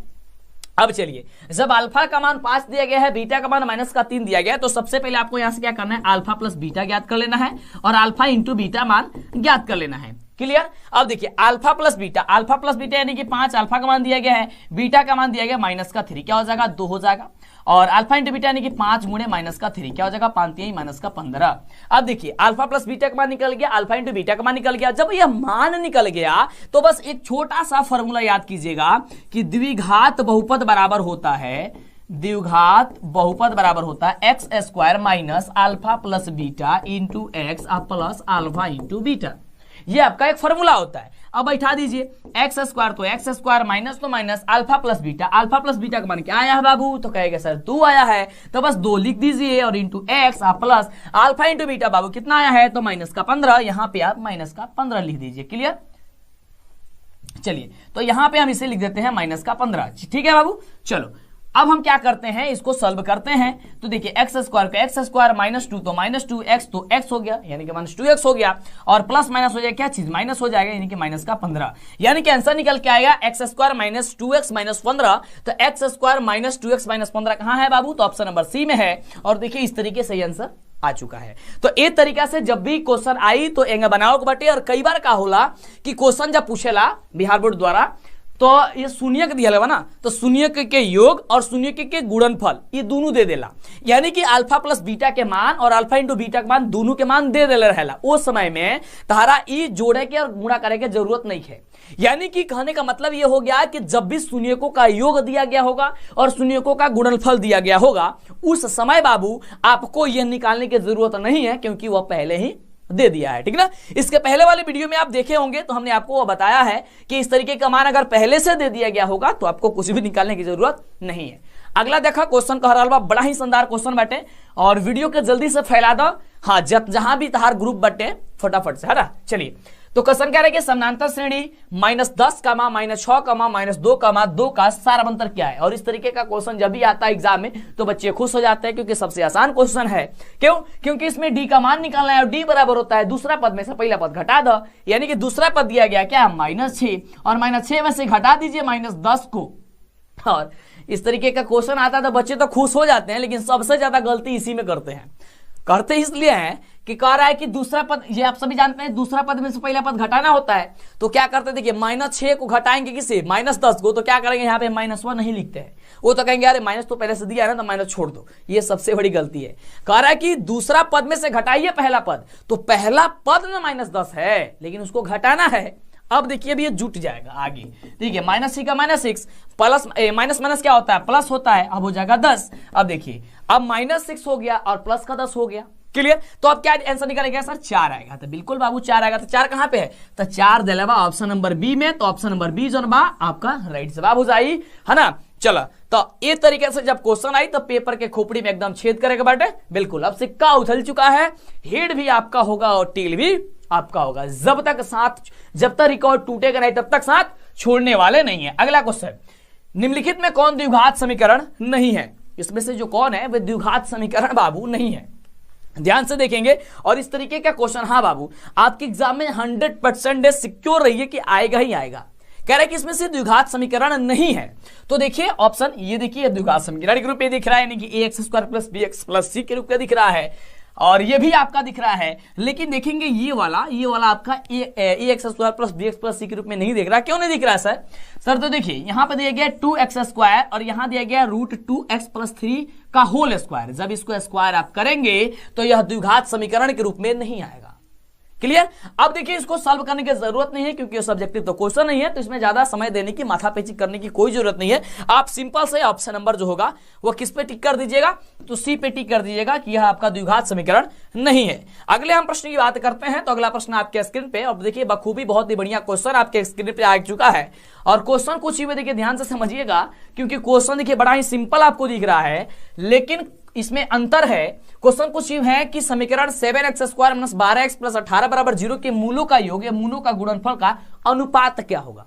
अब चलिए जब अल्फा का मान 5 दिया गया है, बीटा का मान -3 दिया गया है, तो सबसे पहले आपको यहां से क्या करना है अल्फा प्लस बीटा ज्ञात कर लेना है और अल्फा इंटू बीटा मान ज्ञात कर लेना है। क्लियर? अब देखिए अल्फा प्लस बीटा यानी कि 5 अल्फा का मान दिया गया है, बीटा का मान दिया गया -3, क्या हो जाएगा 2 हो जाएगा। और अल्फा इंटू बीटा यानी कि 5 गुणे -3, क्या हो जाएगा 5 -15। अब देखिए अल्फा प्लस बीटा का मान निकल गया, अल्फा इंटू बीटा का मान निकल गया। जब यह मान निकल गया तो बस एक छोटा सा फॉर्मूला याद कीजिएगा कि द्विघात बहुपद बराबर होता है, द्विघात बहुपद बराबर होता है x² minus alpha plus beta into x plus alpha into beta. ये आपका एक फॉर्मूला होता है। अब बैठा दीजिए x² तो x² माइनस तो माइनस अल्फा प्लस बीटा का मान क्या आया है बाबू, तो कहेगा सर 2 आया है, तो बस 2 लिख दीजिए और into x plus alpha into beta बाबू कितना आया है, तो -15। यहाँ पे आप -15 लिख दीजिए। क्लियर? चलिए तो यहाँ पे हम इसे लिख देते हैं -15। ठीक है बाबू? चलो अब हम क्या करते हैं, इसको सॉल्व करते हैं। तो देखिए x² का x² -2 तो -2x तो x हो गया, यानी कि -2x हो गया और प्लस माइनस हो जाएगा, क्या चीज माइनस हो जाएगा, यानी कि -15। यानी कि आंसर निकल के आएगा x² -2x -15। तो x² -2x -15 कहां है बाबू, तो ऑप्शन नंबर सी में है। और देखिए इस तरीके से आंसर आ चुका है। तो एक तरीका से जब भी क्वेश्चन आई तो एंगे बनाओ के बटे। और कई बार का होला कि क्वेश्चन जब पूछेला बिहार बोर्ड द्वारा तो ये शून्य दिया लेवा ना, तो शून्य के योग और शून्य के गुणनफल ये दोनों दे देला, यानी कि अल्फा प्लस बीटा के मान और अल्फा इंटू बीटा के मान दोनों के मान दे देला रहेला। उस समय में तारा ई जोड़े के और गुणा करे के जरूरत नहीं है। यानी कि कहने का मतलब ये हो गया कि जब भी शून्यकों का योग दिया गया होगा और शून्यकों का गुणनफल दिया गया होगा, उस समय बाबू आपको यह निकालने की जरूरत नहीं है, क्योंकि वह पहले ही दे दिया है। ठीक ना? इसके पहले वाले वीडियो में आप देखे होंगे तो हमने आपको बताया है कि इस तरीके का मान अगर पहले से दे दिया गया होगा तो आपको कुछ भी निकालने की जरूरत नहीं है। अगला देखा क्वेश्चन कह रहा बड़ा ही शानदार क्वेश्चन बाटे और वीडियो के जल्दी से फैला दो। हाँ जहां भी तहार ग्रुप बटे फटाफट से, है ना? चलिए तो क्वेश्चन कह रहे हैं कि समानांतर श्रेणी -10, -6, -2, का सारांतर क्या है। और इस तरीके का क्वेश्चन जब भी आता है एग्जाम में तो बच्चे खुश हो जाते हैं, क्योंकि सबसे आसान क्वेश्चन है। क्यों? क्योंकि इसमें डी का मान निकालना है और डी बराबर होता है दूसरा पद में से पहला पद घटा दो, यानी कि दूसरा पद दिया गया क्या -6 और -6 में से घटा दीजिए -10 को। और इस तरीके का क्वेश्चन आता है तो बच्चे तो खुश हो जाते हैं, लेकिन सबसे ज्यादा गलती इसी में करते हैं। करते इसलिए हैं कि कह रहा है कि दूसरा पद, ये आप सभी जानते हैं दूसरा पद में से पहला पद घटाना होता है। तो क्या करते हैं, देखिए -6 को घटाएंगे किसे, -10 को, तो क्या करेंगे यहाँ पे -1 नहीं लिखते हैं। वो तो कहेंगे अरे माइनस तो पहले से दिया है ना, तो माइनस छोड़ दो। ये सबसे बड़ी गलती है। कह रहा है कि दूसरा पद में से घटाइए पहला पद, तो पहला पद में -10 है लेकिन उसको घटाना है। अब देखिए अभी ये जुट जाएगा आगे। देखिए -6 का -6 प्लस माइनस क्या होता है, प्लस होता है, अब हो जाएगा 10। अब देखिए अब -6 हो गया और प्लस का 10 हो गया। क्लियर? तो अब क्या आंसर निकलेगा सर, 4 आएगा। तो बिल्कुल बाबू 4 आएगा। तो 4 कहां पे है, तो 4 दिलेवा ऑप्शन नंबर बी में। तो ऑप्शन नंबर बी जो बा आपका राइट जवाब हो जाए, है ना? चलो, तो ये तरीके से जब क्वेश्चन आई तो पेपर के खोपड़ी में एकदम छेद करेगा बाटे। बिल्कुल, अब सिक्का उछल चुका है, हेड भी आपका होगा और टेल भी आपका होगा। जब तक रिकॉर्ड टूटेगा नहीं तब तक साथ छोड़ने वाले नहीं है। अगला क्वेश्चन, निम्नलिखित में कौन द्विघात समीकरण नहीं है? इसमें से जो कौन है वह द्विघात समीकरण बाबू नहीं है। ध्यान से देखेंगे और इस तरीके का क्वेश्चन, हाँ बाबू, आपके एग्जाम में 100% सिक्योर रहिए कि आएगा ही आएगा। कह रहा है कि इसमें से द्विघात समीकरण नहीं है। तो देखिए ऑप्शन, ये देखिए द्विघात समीकरण के रूप में दिख रहा है, यानी कि ax² + bx + c के रूप में दिख रहा है, और ये भी आपका दिख रहा है। लेकिन देखेंगे ये वाला आपका ax² + bx + c के रूप में नहीं दिख रहा। क्यों नहीं दिख रहा सर? तो देखिए यहाँ पे दिया गया 2x² और यहाँ दिया गया √2x + 3 का होल स्क्वायर। जब इसको स्क्वायर आप करेंगे तो यह द्विघात समीकरण के रूप में नहीं आएगा। क्लियर? अब देखिए इसको सॉल्व करने की जरूरत नहीं है क्योंकि सब्जेक्टिव तो क्वेश्चन नहीं है, तो इसमें ज्यादा समय देने की, माथापेची करने की कोई जरूरत नहीं है। आप सिंपल से ऑप्शन नंबर जो होगा वो किस पे टिक कर दीजिएगा? तो सी पे टिक कर दीजिएगा कि यह आपका द्विघात समीकरण नहीं है। अगले हम प्रश्न की बात करते हैं। तो अगला प्रश्न आपके स्क्रीन पे, और देखिए बखूबी बहुत ही बढ़िया क्वेश्चन आपके स्क्रीन पे आ चुका है। और क्वेश्चन कुछ ही में देखिए ध्यान से समझिएगा, क्योंकि क्वेश्चन देखिए बड़ा ही सिंपल आपको दिख रहा है, लेकिन इसमें अंतर है। क्वेश्चन कुछ यूं है कि समीकरण 7x² - 12x + 18 = 0 के मूलों का योग या मूलों का गुणनफल का अनुपात क्या होगा?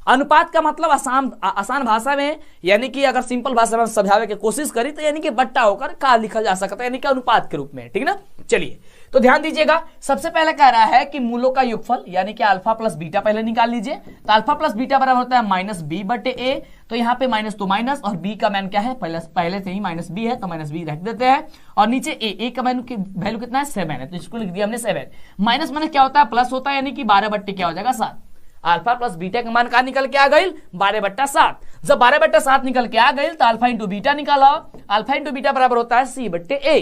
अनुपात का मतलब आसान भाषा में, यानी कि अगर सिंपल भाषा में समझावे की कोशिश करी तो यानी कि बट्टा होकर का लिखा जा सकता है, यानी कि अनुपात के रूप में। ठीक ना? चलिए तो ध्यान दीजिएगा। सबसे पहले कह रहा है कि मूलों का योगफल यानी कि अल्फा प्लस बीटा पहले निकाल लीजिए। तो अल्फा प्लस बीटा बराबर होता है -b/a। तो यहाँ पे माइनस तो माइनस, और b का मान क्या है? पहले से ही -b है तो -b रख देते हैं। और नीचे a का मान की वैल्यू कितना है? 7 है, तो इसको लिख दिया हमने 7। माइनस माने क्या होता है? प्लस होता है, यानी कि 12/, क्या हो जाएगा? 7। अल्फा प्लस बीटा का मान कहा निकल के आ गई? 12/7। जब 12/7 निकल के आ गई तो अल्फा इंटू बीटा निकाला। अल्फा इंटू बीटा बराबर होता है c/a।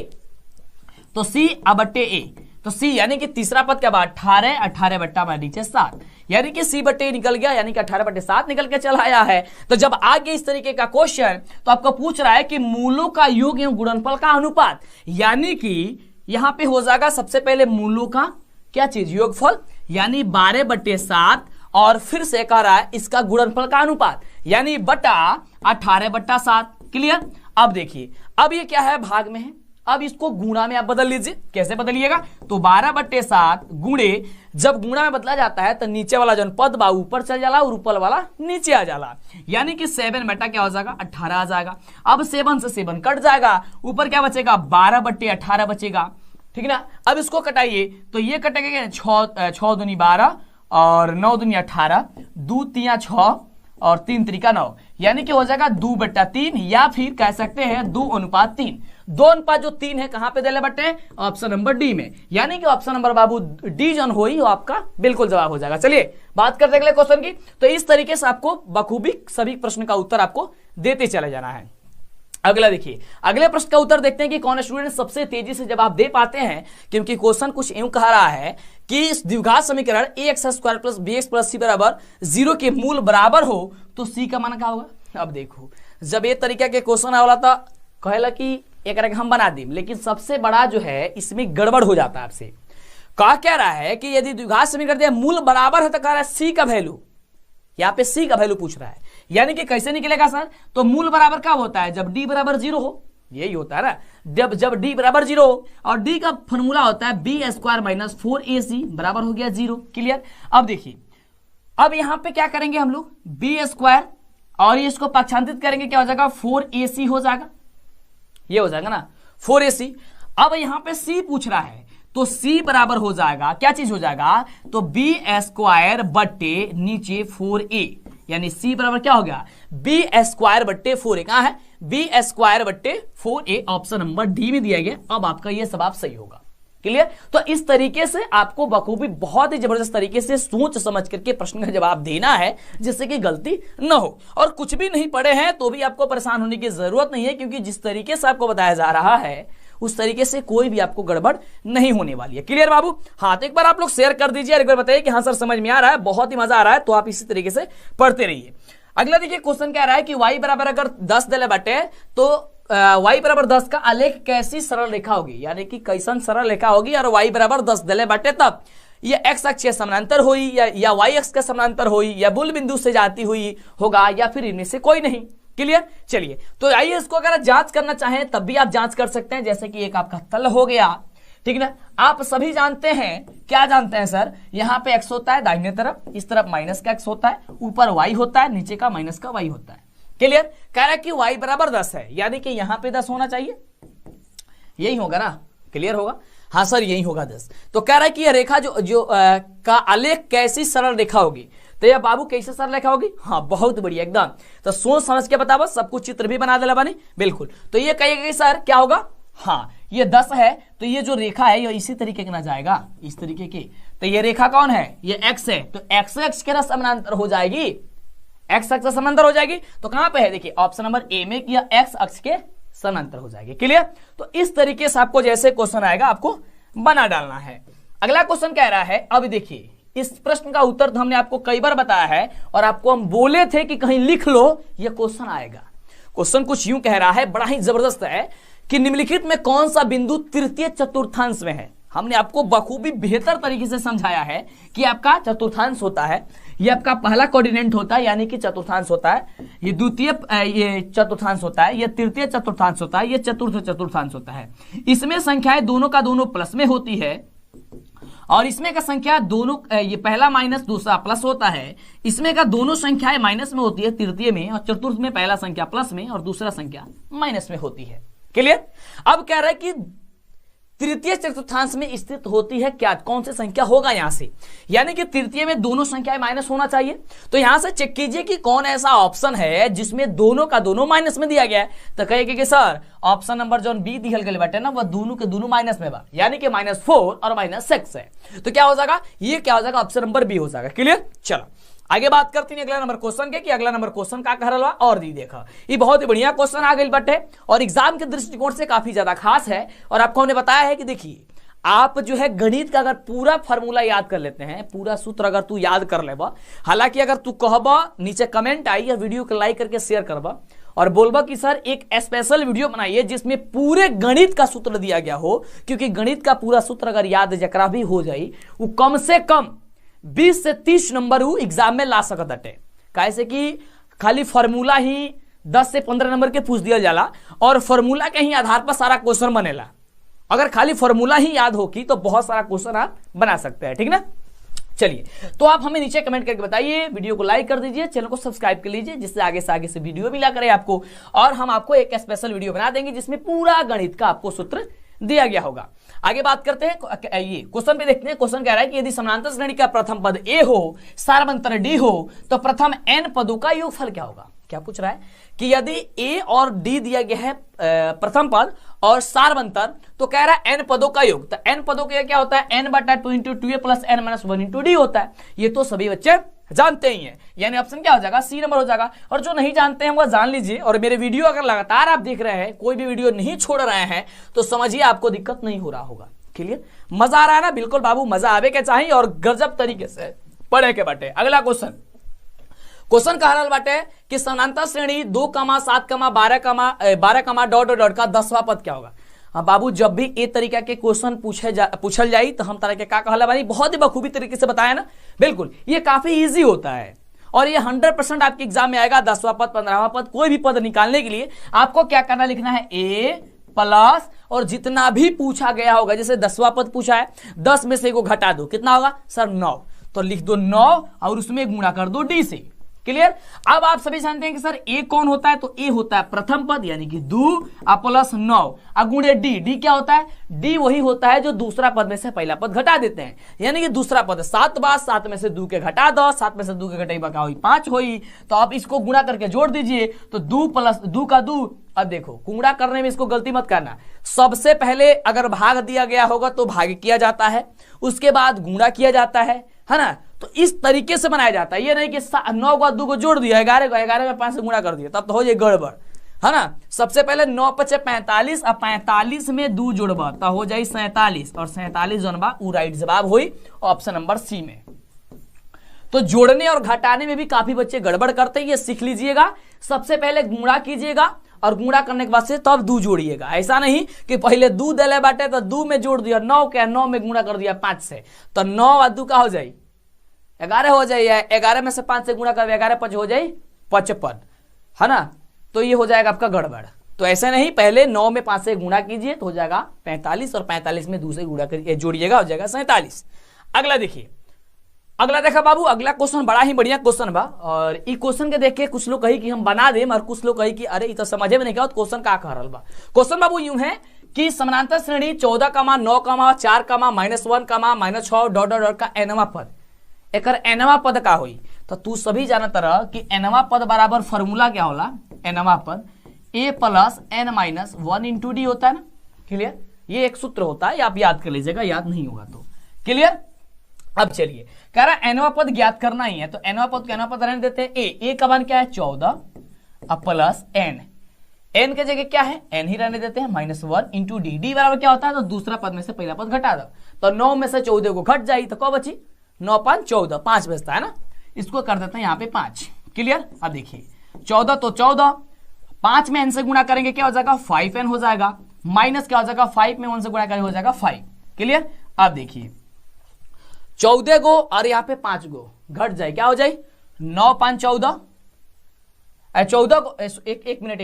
तो c/a, तो c यानी कि तीसरा पद क्या? 18, 18/7, यानी कि c/a निकल गया, यानी कि 18/7 निकल के चला आया है। तो जब आगे इस तरीके का क्वेश्चन तो आपको पूछ रहा है कि मूलों का योग एवं गुणनफल का अनुपात, यानी कि यहां पे हो जाएगा सबसे पहले मूलों का क्या चीज? योगफल, यानी 12/7, और फिर से कह रहा है इसका गुणनफल का अनुपात, यानी बटा 18/7। क्लियर? अब देखिए, अब ये क्या है? भाग में है। अब इसको गुणा में आप बदल लीजिए। कैसे बदलिएगा? तो 12/7 गुणे, जब गुणा में बदला जाता है तो नीचे वाला जो पद बा ऊपर चल जाला और ऊपर वाला नीचे आ जाला, यानी कि 7 बटा क्या हो जाएगा? 18 आ जाएगा। अब 7 से 7 कट जाएगा, ऊपर क्या बचेगा? 12/18 बचेगा। ठीक ना? अब इसको कटाइए तो ये कटेगा 6 दूनी 12 और 9 दूनी 18, 2 तिया 6 और 3 त्रिका 9, यानी कि हो जाएगा 2/3, या फिर कह सकते हैं 2:3। 2:3 है कहां पे देले बटे? ऑप्शन नंबर डी में, यानी कि ऑप्शन नंबर बाबू डी जन हो ही आपका बिल्कुल जवाब हो जाएगा। चलिए बात करते अगले क्वेश्चन की। तो इस तरीके से आपको बखूबी सभी प्रश्न का उत्तर आपको देते चले जाना है। अगला देखिए, अगले प्रश्न का उत्तर देखते हैं कि कौन स्टूडेंट सबसे तेजी से जवाब दे पाते हैं, क्योंकि क्वेश्चन कुछ यूं कह रहा है कि इस द्विघात समीकरण ax² + bx + c = 0 के मूल बराबर हो तो c का मान क्या होगा? अब देखो, जब ये तरीका के क्वेश्चन आया था कहला कि एक हम बना दी, लेकिन सबसे बड़ा जो है इसमें गड़बड़ हो जाता है। आपसे कह रहा है कि यदि द्विघात समीकरण मूल बराबर है तो कह रहा है c का वैल्यू, यहाँ पे c का वैल्यू पूछ रहा है, यानी कि कैसे निकलेगा सर? तो मूल बराबर क्या होता है? जब d = 0 हो, यही होता है ना, जब d = 0 हो, और d का फॉर्मूला होता है b² - 4ac बराबर हो गया 0। क्लियर? अब देखिए, अब यहां पे क्या करेंगे हम लोग? b² और ये इसको पक्षांतरित करेंगे, क्या हो जाएगा? 4ac हो जाएगा, ये हो जाएगा ना 4ac। अब यहां पे c पूछ रहा है तो c बराबर हो जाएगा, क्या चीज हो जाएगा? तो b² बट्टे नीचे 4a, यानी c बराबर क्या हो गया? b² बट्टे 4a। कहां है? b² बट्टे 4a, ऑप्शन नंबर डी में दिया गया। अब आपका यह जवाब सही होगा। क्लियर? तो इस तरीके से आपको बखूबी बहुत ही जबरदस्त तरीके से सोच समझ करके प्रश्न का जवाब देना है, जिससे कि गलती न हो। और कुछ भी नहीं पढ़े हैं तो भी आपको परेशान होने की जरूरत नहीं है, क्योंकि जिस तरीके से आपको बताया जा रहा है उस तरीके से कोई भी आपको गड़बड़ नहीं होने वाली है। क्लियर बाबू? हाँ, तो एक बार आप लोग शेयर कर दीजिए और एक बार बताइए कि हाँ सर समझ में आ रहा है, बहुत ही मजा आ रहा है, तो आप इसी तरीके से पढ़ते रहिए। अगला देखिए, क्वेश्चन कह रहा है कि y बराबर अगर 10 दिले बटे तो y बराबर 10 का आलेख कैसी सरल रेखा होगी, यानी कि कैसन सरल रेखा होगी, और y बराबर 10 दिले बटे तब ये x अक्ष के समानांतर हुई या y अक्ष के समानांतर हुई, या मूल बिंदु से जाती हुई होगा, या फिर इनमें से कोई नहीं। क्लियर। चलिए तो आइए इसको अगर जांच करना चाहें तब भी आप जांच कर सकते हैं। जैसे कि एक आपका तल हो गया, ठीक ना। आप सभी जानते हैं, क्या जानते हैं सर, यहाँ पे x होता है दाहिने तरफ, इस तरफ माइनस का x होता है, ऊपर y होता है, नीचे का माइनस का y होता है। क्लियर। कह रहा है कि y बराबर 10 है, यानी कि यहाँ पे 10 होना चाहिए, यही होगा ना। क्लियर होगा, हाँ सर यही होगा 10। तो कह रहा है कि यह रेखा जो का आलेख कैसी सरल रेखा होगी। तो यह बाबू कैसे सरल रेखा होगी, हाँ बहुत बढ़िया एकदम। तो सोच समझ के बताओ, सब कुछ चित्र भी बना देला बानी, बिल्कुल। तो ये कहेगा कि सर क्या होगा, हाँ ये 10 है, तो ये जो रेखा है ये इसी तरीके के ना जाएगा, इस तरीके की। तो ये रेखा कौन है, ये x है, तो x अक्ष के ना समानांतर हो जाएगी, x अक्ष से समानांतर हो जाएगी। तो कहां पे है, देखिए ऑप्शन नंबर ए में कि x अक्ष के समानांतर हो जाएगी। क्लियर। तो इस तरीके से आपको जैसे क्वेश्चन आएगा आपको बना डालना है। अगला क्वेश्चन कह रहा है, अब देखिए इस प्रश्न का उत्तर तो हमने आपको कई बार बताया है और आपको हम बोले थे कि कहीं लिख लो, ये क्वेश्चन आएगा। क्वेश्चन कुछ यूं कह रहा है, बड़ा ही जबरदस्त है, कि निम्नलिखित में कौन सा बिंदु तृतीय चतुर्थांश में है। हमने आपको बखूबी बेहतर तरीके से समझाया है कि आपका चतुर्थांश होता है, ये आपका पहला कोऑर्डिनेट होता है यानी कि चतुर्थांश होता है, ये द्वितीय ये चतुर्थांश होता है, ये तृतीय चतुर्थांश होता है, ये चतुर्थ चतुर्थांश होता है। इसमें संख्याएं दोनों का दोनों प्लस में होती है और इसमें का संख्या दोनों, ये पहला माइनस दूसरा प्लस होता है। इसमें का दोनों संख्याएं माइनस में होती है तृतीय में, और चतुर्थ में पहला संख्या प्लस में और दूसरा संख्या माइनस में होती है। क्लियर। अब कह रहा है कि तृतीय चतुर्थांश में स्थित होती है क्या, कौन सी संख्या होगा यहां से, यानी कि तृतीय में दोनों संख्याएं माइनस होना चाहिए। तो यहां से चेक कीजिए कि कौन ऐसा ऑप्शन है जिसमें दोनों का दोनों माइनस में दिया गया है। तो कहेगा कि सर ऑप्शन नंबर जो बी दिखल गए बाटे ना, वह दोनों के दोनों माइनस में बा, यानी कि -4 और -6 है। तो क्या हो जाएगा, ये क्या हो जाएगा, ऑप्शन नंबर बी हो जाएगा। क्लियर। चलो आगे बात करते हैं अगला नंबर क्वेश्चन के, कि अगला नंबर क्वेश्चन का कह रहा और दी देखा, ये बहुत ही बढ़िया क्वेश्चन आ गई बटे और एग्जाम के दृष्टिकोण से काफी ज्यादा खास है। और आपको हमने बताया है कि देखिए आप जो है गणित का अगर पूरा फार्मूला याद कर लेते हैं, पूरा सूत्र अगर तू याद कर लेबा, हालांकि अगर तू कहबा नीचे कमेंट आई या वीडियो को लाइक करके शेयर करबा और बोलबा कि सर एक स्पेशल वीडियो बनाइए जिसमें पूरे गणित का सूत्र दिया गया हो, क्योंकि गणित का पूरा सूत्र अगर याद जकरा भी हो जाए वो कम से कम 20 से 30 नंबर वो एग्जाम में ला सकत हटे। कैसे कि खाली फार्मूला ही 10 से 15 नंबर के पूछ दिया जाला और फार्मूला के ही आधार पर सारा क्वेश्चन बनेला। अगर खाली फार्मूला ही याद हो की तो बहुत सारा क्वेश्चन आप बना सकते हैं, ठीक ना। चलिए तो आप हमें नीचे कमेंट करके बताइए, वीडियो को लाइक कर दीजिए, चैनल को सब्सक्राइब कर लीजिए, जिससे आगे से वीडियो मिला करे आपको, और हम आपको एक स्पेशल वीडियो बना देंगे जिसमें पूरा गणित का आपको सूत्र दिया गया होगा। आगे बात करते हैं, ये क्वेश्चन पे देखते हैं। क्वेश्चन कह रहा है कि यदि समानांतर श्रेणी का प्रथम पद ए हो, सारवंतर डी हो, तो प्रथम n पदों का योगफल क्या होगा। क्या पूछ रहा है कि यदि ए और डी दिया गया है प्रथम पद और सारवंतर, तो कह रहा है n पदों का योग। तो n पदों का क्या होता है, n/2 × 2a + n-1 × d होता है। ये तो सभी बच्चे जानते ही हैं, यानी ऑप्शन क्या हो जाएगा, सी नंबर हो जाएगा। और जो नहीं जानते हैं वो जान लीजिए, और मेरे वीडियो अगर लगातार आप देख रहे हैं, कोई भी वीडियो नहीं छोड़ रहे हैं, तो समझिए आपको दिक्कत नहीं हो रहा होगा। क्लियर। मजा आ रहा है ना, बिल्कुल बाबू मजा आवे के चाहिए और गजब तरीके से पढ़े के बाटे। अगला क्वेश्चन कह रहा बाटे कि समानांतर श्रेणी 2, 7, 12, का 10वां पद क्या होगा। हाँ बाबू, जब भी ए तरीका के क्वेश्चन पूछल जाई तो हम तरह के का कहला बानी, बहुत ही बखूबी तरीके से बताया ना। बिल्कुल ये काफी इजी होता है और ये 100% आपके एग्जाम में आएगा। 10वां पद, 15वां पद, कोई भी पद निकालने के लिए आपको क्या करना, लिखना है ए प्लस और जितना भी पूछा गया होगा, जैसे 10वां पद पूछा है, 10 में से को घटा दो, कितना होगा सर 9, तो लिख दो 9 और उसमें गुणा कर दो डी से। क्लियर। अब आप सभी जानते हैं कि सर ए कौन होता है, तो ए होता है प्रथम पद यानी कि 2 प्लस 9 गुणे डी। डी क्या होता है, डी वही होता है जो दूसरा पद में से पहला पद घटा देते हैं, यानी कि दूसरा पद 7 बार, 7 में से 2 के घटा दो, 7 में से 2 के घटाई बका हुई 5 हुई। तो आप इसको गुणा करके जोड़ दीजिए, तो 2 + 2 का 2। अब देखो गुणा करने में इसको गलती मत करना, सबसे पहले अगर भाग दिया गया होगा तो भाग किया जाता है, उसके बाद गुणा किया जाता है ना। तो इस तरीके से बनाया जाता है, ये नहीं कि 9 को 2 को जोड़ दिया, 11 को 11 में 5 से गुणा कर दिया, तब तो हो जाए गड़बड़, है ना। सबसे पहले 9 × 5 = 45, अब 45 में 2 जोड़बा तो हो जाए 47, और 47 जोन बा उ राइट जवाब हुई ऑप्शन नंबर सी में। तो जोड़ने और घटाने में भी काफी बच्चे गड़बड़ करते हैं, ये सीख लीजिएगा। सबसे पहले गुणा कीजिएगा और गुणा करने के बाद से तब 2 जोड़िएगा। ऐसा नहीं कि पहले 2 दले बाटे तो 2 में जोड़ दिया 9 के, 9 में गुणा कर दिया 5 से, तो 9 और 2 का हो जाए 11 हो जाए, 11 में से 5 से गुणा कर 11 × 5 हो जाए 55, है ना। तो ये हो जाएगा आपका गड़बड़। तो ऐसा नहीं, पहले 9 में 5 से गुणा कीजिए तो हो जाएगा 45 और 45 में दूसरे गुणा करिए जोड़िएगा, हो जाएगा 47। अगला देखिए, अगला देखा बाबू, अगला क्वेश्चन बड़ा ही बढ़िया क्वेश्चन बा। और ई क्वेश्चन के देख के कुछ लोग कही कि हम बना दें और कुछ लोग कही कि अरे ये तो समझे में नहीं क्या क्वेश्चन का कह रहा बा। क्वेश्चन बाबू यूं है कि समानांतर श्रेणी 14, 9, 4, -1, -6 डॉट डॉट डॉट का एनवा पद, एकर एनवा पद का होई। तो तू सभी जानत रह कि एनवा पद बराबर फॉर्मूला क्या होला, एनवा पद a + n - 1 × d होता है ना। क्लियर, ये एक सूत्र होता है, आप याद कर लीजिएगा, याद नहीं होगा तो। क्लियर, अब चलिए कह रहा एनवा पद ज्ञात करना ही है, तो एनवा पद एनवा पद रहने देते हैं। ए का मान क्या है 14 प्लस n, n के जगह क्या है n ही रहने देते हैं, -1 × d। d बराबर क्या होता है, तो दूसरा पद में से पहला पद घटा दो, तो 9 में से 14 को घट जाए तो क्या बची, 9 × 5 = 14, 5 बचता है ना, इसको कर देते हैं यहाँ पे 5। क्लियर, अब देखिए 14 तो 14, 5 में n से गुणा करेंगे क्या हो जाएगा 5n हो जाएगा, माइनस क्या हो जाएगा 5 में 1 से गुणा करेंगे हो जाएगा 5। क्लियर, अब देखिए 14 गो और यहाँ पे 5 गो घट जाए, क्या हो जाए 9 × 5 = 14, 14 को एक मिनट,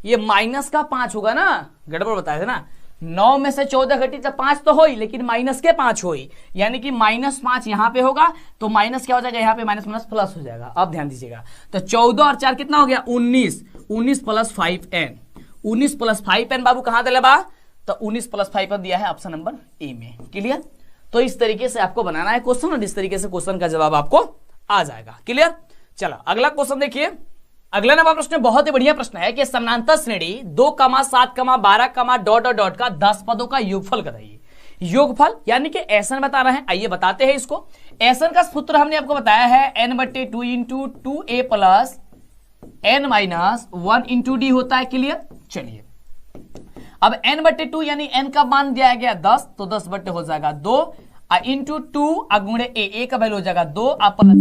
ये माइनस का 5 होगा ना, गड़बड़ बताए थे ना। 9 में से 14 घटी तो 5 तो हो ही, लेकिन माइनस के 5 हो ही, यानी कि -5 यहाँ पे होगा, तो माइनस क्या हो जाएगा यहाँ पे माइनस प्लस हो जाएगा। अब ध्यान दीजिएगा, तो 14 और 4 कितना हो गया 19, 19 + 5n, 19 + 5n बाबू कहाँ दिला बा, तो 19 + 5n दिया है ऑप्शन नंबर ए में। क्लियर, तो इस तरीके से आपको बनाना है क्वेश्चन और इस तरीके से क्वेश्चन का जवाब आपको आ जाएगा। क्लियर, चलो अगला क्वेश्चन देखिए। अगला नंबर प्रश्न बहुत ही बढ़िया प्रश्न है कि समानांतर श्रेणी 2, 7, 12, डॉट डॉट डॉट का 10 पदों का योगफल बताइए। योगफल यानी कि एसन बता रहे हैं, आइए बताते हैं इसको। एसन का सूत्र हमने आपको बताया है n/2 × 2a + n - 1 × d होता है। क्लियर, चलिए अब n/2 यानी n का मान दिया गया 10, तो 10 बटे हो जाएगा 2 इंटू 2 गुणे a का वैल्यू हो जाएगा 2 प्लस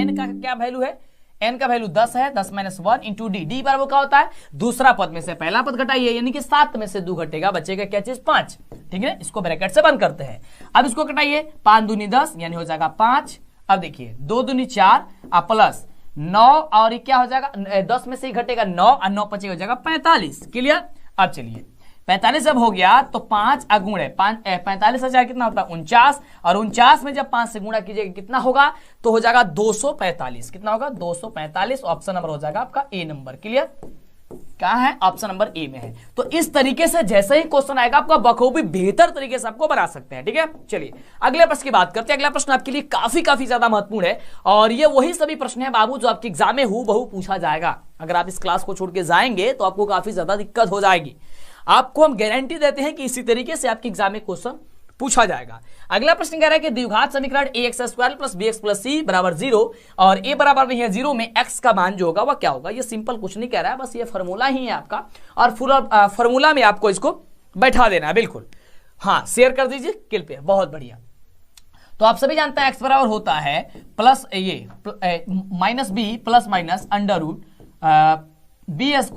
n का क्या वैल्यू है, n का वैल्यू 10 है, 10 - 1 × d। d बराबर क्या होता है, दूसरा पद में से पहला पद घटाइए, यानी कि 7 में से 2 घटेगा, बचेगा क्या चीज 5। ठीक है, इसको ब्रैकेट से बंद करते हैं। अब इसको घटाइए, 5 दूनी 10 यानी हो जाएगा 5। अब देखिए 2 दूनी 4 प्लस 9 और क्या हो जाएगा 10 में से ही घटेगा 9 और 9 × 5 हो जाएगा 45। क्लियर, अब चलिए 45 जब हो गया तो 5 गुणे 45 हजार कितना होता है 49, और 49 में जब 5 से गुणा कीजिएगा कितना होगा, तो हो जाएगा 245। कितना होगा 245, ऑप्शन नंबर हो जाएगा आपका ए नंबर। क्लियर, कहाँ है, ऑप्शन नंबर ए में है। तो इस तरीके से जैसे ही क्वेश्चन आएगा आपका बखूबी बेहतर तरीके से आपको बना सकते हैं। ठीक है, चलिए अगले प्रश्न की बात करते हैं। अगला प्रश्न आपके लिए काफी ज्यादा महत्वपूर्ण है, और ये वही सभी प्रश्न है बाबू जो आपके एग्जाम में हूबहू पूछा जाएगा। अगर आप इस क्लास को छोड़ के जाएंगे तो आपको काफी ज्यादा दिक्कत हो जाएगी। आपको हम गारंटी देते हैं कि इसी तरीके से आपके एग्जाम में क्वेश्चन पूछा जाएगा। अगला प्रश्न कह रहा है कि द्विघात समीकरण ax² + bx + c = 0 और a बराबर नहीं है 0 में x का मान जो होगा वह क्या होगा। ये सिंपल कुछ नहीं कह रहा है, बस ये फॉर्मूला ही है आपका, और फॉर्मूला में आपको इसको बैठा देना है। बिल्कुल, हाँ शेयर कर दीजिए किल पे, बहुत बढ़िया। तो आप सभी जानते हैं x बराबर होता है प्लस ये -b ± √ b² -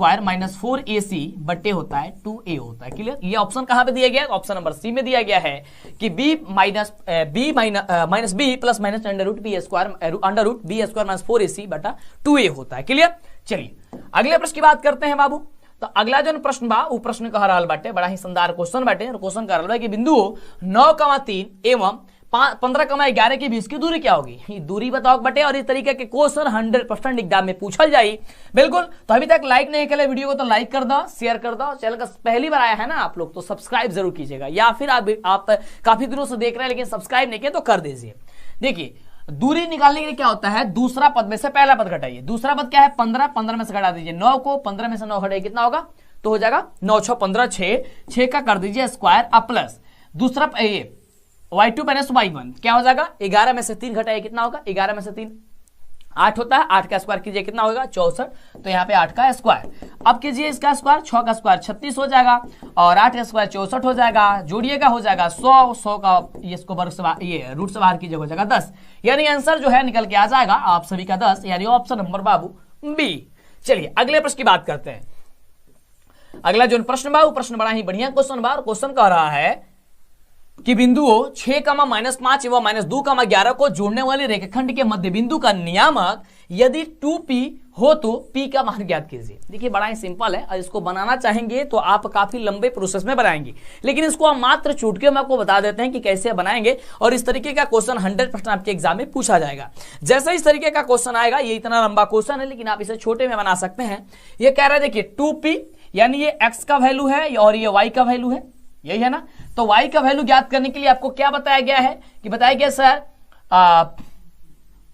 4ac बटे होता है 2a होता है। क्लियर, ये ऑप्शन कहां पे दिया गया है, ऑप्शन नंबर सी में दिया गया है कि b - b ± √ b² - 4ac बटा 2a होता है। क्लियर, चलिए अगले प्रश्न की बात करते हैं बाबू। तो अगला जो प्रश्न बा वो प्रश्न कह रहा बाटे, बड़ा ही शानदार क्वेश्चन बाटे, और क्वेश्चन कह रहा है कि बिंदु 9,3 एवं 15,11 के बीच की दूरी क्या होगी, दूरी बताओ बटे। और इस तरीके के क्वेश्चन 100% एग्जाम में पूछा जाए। बिल्कुल, तो अभी तक लाइक नहीं करे वीडियो को तो लाइक कर दो, शेयर कर दो। चैनल का पहली बार आया है ना आप लोग तो सब्सक्राइब जरूर कीजिएगा, या फिर आप काफी दिनों से देख रहे हैं लेकिन सब्सक्राइब नहीं किया तो कर दीजिए। देखिए दूरी निकालने के लिए क्या होता है, दूसरा पद में से पहला पद घटाइए। दूसरा पद क्या है 15, 15 में से घटा दीजिए 9 को, 15 में से 9 घटाइए कितना होगा, तो हो जाएगा 9 × 6 = 15, 6 का कर दीजिए स्क्वायर प्लस दूसरा ये y2 - y1 क्या हो जाएगा 11 में से 3 घटाइए कितना होगा, 11 में से 3 8 होता है, 8 का स्क्वायर कीजिए कितना होगा 64, तो यहाँ पे 8 का स्क्वायर। अब कीजिए इसका स्क्वायर, 6 का स्क्वायर 36 हो जाएगा, और 8 का स्क्वायर 64 हो जाएगा, जोड़िएगा हो जाएगा 100 का इसको वर्ग से ये रूट से बाहर कीजिएगा हो जाएगा 10, यानी आंसर जो है निकल के आ जाएगा आप सभी का 10, यानी ऑप्शन नंबर बाबू बी। चलिए अगले प्रश्न की बात करते हैं। अगला जो प्रश्न बा वो प्रश्न बड़ा ही बढ़िया क्वेश्चन बा, और क्वेश्चन कह रहा है कि बिंदुओं 6, -5 एवं -2, 11 को जोड़ने वाले रेखाखंड के मध्य बिंदु का नियामक यदि 2p हो तो P का मान ज्ञात कीजिए। देखिए बड़ा ही सिंपल है और इसको बनाना चाहेंगे तो आप काफी लंबे प्रोसेस में बनाएंगे, लेकिन इसको हम मात्र चुटकियों में आपको बता देते हैं कि कैसे बनाएंगे और इस तरीके का क्वेश्चन 100% आपके एग्जाम में पूछा जाएगा। जैसे इस तरीके का क्वेश्चन आएगा, ये इतना लंबा क्वेश्चन है लेकिन आप इसे छोटे में बना सकते हैं। ये कह रहा है देखिए 2P यानी ये x का वैल्यू है और ये y का वैल्यू है, यही है ना। तो y का वैल्यू ज्ञात करने के लिए आपको क्या बताया गया है कि बताया गया सर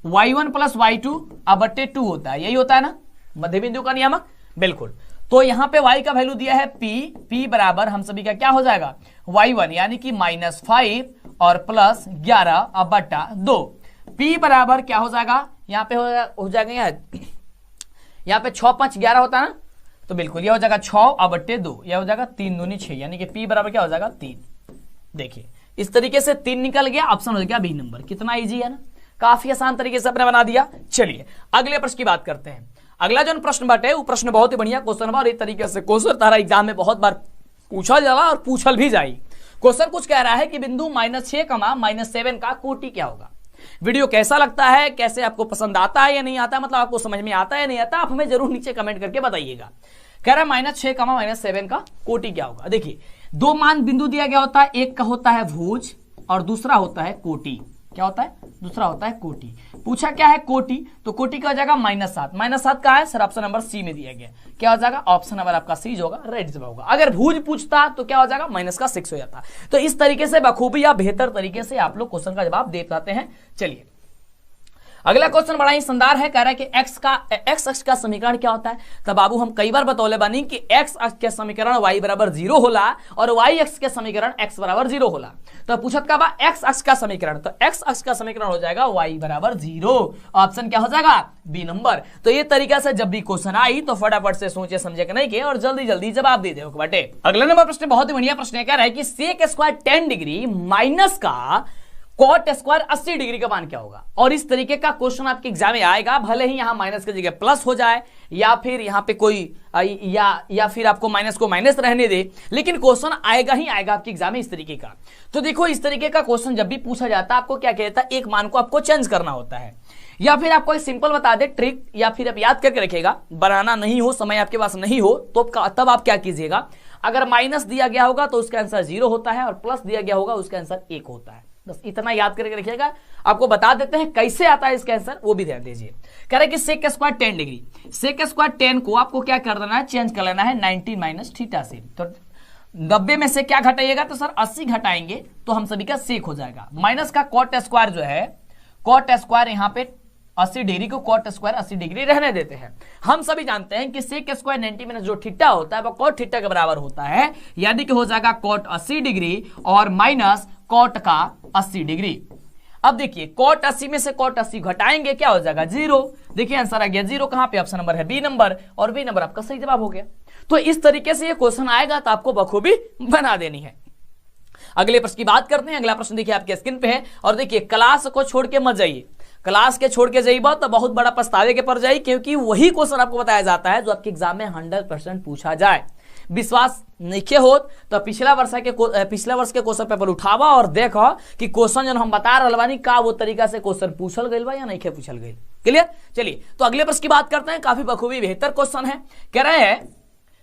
y1 प्लस y2 बट्टे 2 होता है, यही होता है ना मध्य बिंदु का नियामक। बिल्कुल, तो यहां पे y का वैल्यू दिया है p बराबर हम सभी का क्या हो जाएगा y1 यानी कि -5 और प्लस 11 बट्टा 2। p बराबर क्या हो जाएगा, यहाँ पे हो जाएगा यहाँ पे 6 5 11 होता है ना, तो बिल्कुल यह हो जाएगा 6 बट्टे 2, यह हो जाएगा 3 दूनी 6 यानी कि p बराबर क्या हो जाएगा 3। देखिए इस तरीके से 3 निकल गया, ऑप्शन हो गया बी नंबर। कितना इजी है ना, काफी आसान तरीके से अपने बना दिया। चलिए अगले प्रश्न की बात करते हैं। अगला जो प्रश्न बाटे वो प्रश्न बहुत ही बढ़िया क्वेश्चन बा और इस तरीके से क्वेश्चन तारा एग्जाम में बहुत बार पूछा जाला और पूछल भी जाई। क्वेश्चन कुछ कह रहा है कि बिंदु -6, -7 का कोटि क्या होगा। वीडियो कैसा लगता है, कैसे आपको पसंद आता है या नहीं आता, मतलब आपको समझ में आता है या नहीं आता, आप हमें जरूर नीचे कमेंट करके बताइएगा। कह रहा है -6, -7 का कोटि क्या होगा। देखिए दो मान बिंदु दिया गया होता है, एक का होता है भुज और दूसरा होता है कोटि। क्या होता है, दूसरा होता है कोटि। पूछा क्या है कोटि, तो कोटि का हो जाएगा -7। -7 का है सर, ऑप्शन नंबर सी में दिया गया। क्या हो जाएगा, ऑप्शन नंबर आपका सी होगा, राइट जवाब होगा। अगर भुज पूछता तो क्या हो जाएगा, -6 हो जाता। तो इस तरीके से बखूबी या बेहतर तरीके से आप लोग क्वेश्चन का जवाब दे पाते हैं। चलिए अगला क्वेश्चन बड़ा ही शानदार है, कह रहा है कि एक्स अक्ष का समीकरण क्या होता है। तब बाबू हम कई बार बतौले बानी कि एक्स अक्ष के समीकरण y बराबर 0 होला और y अक्ष के समीकरण x बराबर 0 होला। तो पूछत का बा एक्स अक्ष का समीकरण, तो एक्स अक्ष का समीकरण हो जाएगा y बराबर 0। ऑप्शन क्या हो जाएगा, बी नंबर। तो ये तरीका से जब भी क्वेश्चन आई तो फटाफट से सोचे समझे के नहीं के और जल्दी जल्दी जवाब दे दो बटे। अगला नंबर प्रश्न बहुत ही बढ़िया प्रश्न कह रहा है कि सेक स्क्वायर 10 डिग्री माइनस का कॉट स्क्वायर 80 डिग्री का मान क्या होगा। और इस तरीके का क्वेश्चन आपके एग्जाम में आएगा, भले ही यहां माइनस की जगह प्लस हो जाए या फिर यहां पे कोई या फिर आपको माइनस को माइनस रहने दे, लेकिन क्वेश्चन आएगा ही आएगा आपके एग्जाम में इस तरीके का। तो देखो इस तरीके का क्वेश्चन जब भी पूछा जाता है आपको क्या कहता है, एक मान को आपको चेंज करना होता है या फिर आपको एक सिंपल बता दे ट्रिक, या फिर आप याद करके रखेगा, बनाना नहीं हो, समय आपके पास नहीं हो तो तब आप क्या कीजिएगा, अगर माइनस दिया गया होगा तो उसका आंसर 0 होता है और प्लस दिया गया होगा उसका आंसर 1 होता है। बस इतना याद करके रखिएगा। आपको बता देते हैं कैसे आता है इसका आंसर, वो भी ध्यान दीजिए। कह रहे हैं कि सेक स्क्वायर 10 डिग्री, सेक स्क्वायर 10 को आपको क्या कर देना है, चेंज कर लेना है 90 माइनस थीटा से। तो 90 में से क्या घटाइएगा, तो सर 80 घटाएंगे तो हम सभी का सेक हो जाएगा। माइनस का कॉट स्क्वायर जो है, कॉट स्क्वायर यहाँ पे 80 डिग्री को कॉट स्क्वायर 80 डिग्री रहने देते हैं। हम सभी जानते हैं कि सेक स्क्वायर 90 माइनस जो थीटा होता है वो कॉट थीटा के बराबर होता है, यानी कि हो जाएगा कॉट 80 डिग्री और माइनस कॉट का 80 डिग्री। अब देखिए कॉट 80 में से कॉट 80 घटाएंगे क्या हो जाएगा 0। देखिए आंसर आ गया 0, कहां पे, ऑप्शन नंबर है बी नंबर, और बी नंबर आपका सही जवाब हो गया। तो इस तरीके से ये क्वेश्चन आएगा तो आपको बखूबी बना देनी है। अगले प्रश्न की बात करते हैं। अगला प्रश्न देखिए आपके स्क्रीन पे है और देखिए क्लास को छोड़ के मत जाइए, क्लास के छोड़ के जाइए तो बहुत बड़ा पछतावे के पड़ जाए, क्योंकि वही क्वेश्चन आपको बताया जाता है जो आपके एग्जाम में 100% पूछा जाए। विश्वास नहीं हो तो पिछला वर्ष के क्वेश्चन पेपर उठावा और देखो कि क्वेश्चन जो हम बता रहे बानी का वो तरीका से क्वेश्चन पूछल गई बा या नहीं पूछल गई। क्लियर। चलिए तो अगले प्रश्न की बात करते हैं, काफी बखूबी बेहतर क्वेश्चन है। कह रहे हैं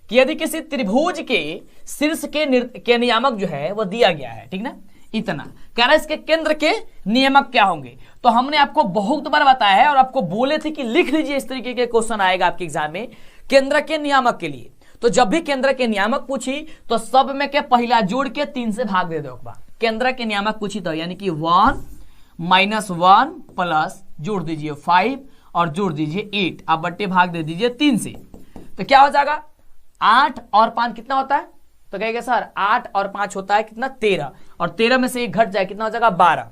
कि यदि किसी त्रिभुज के शीर्ष के नियामक जो है वो दिया गया है, ठीक ना, इतना कह रहा है इसके केंद्र के नियामक क्या होंगे। तो हमने आपको बहुत बार बताया है और आपको बोले थे कि लिख लीजिए, इस तरीके के क्वेश्चन आएगा आपके एग्जाम में केंद्र के नियामक के लिए। तो जब भी केंद्र के नियामक पूछी तो सब में के पहला जोड़ के 3 से भाग दे दो। केंद्र के नियामक पूछी तो यानी कि 1 - 1 प्लस जोड़ दीजिए 5 और जोड़ दीजिए 8, आप बट्टे भाग दे दीजिए 3 से। तो क्या हो जाएगा 8 और 5 कितना होता है, तो कहेगा सर 8 और 5 होता है कितना 13, और 13 में से 1 घट जाए कितना हो जाएगा 12,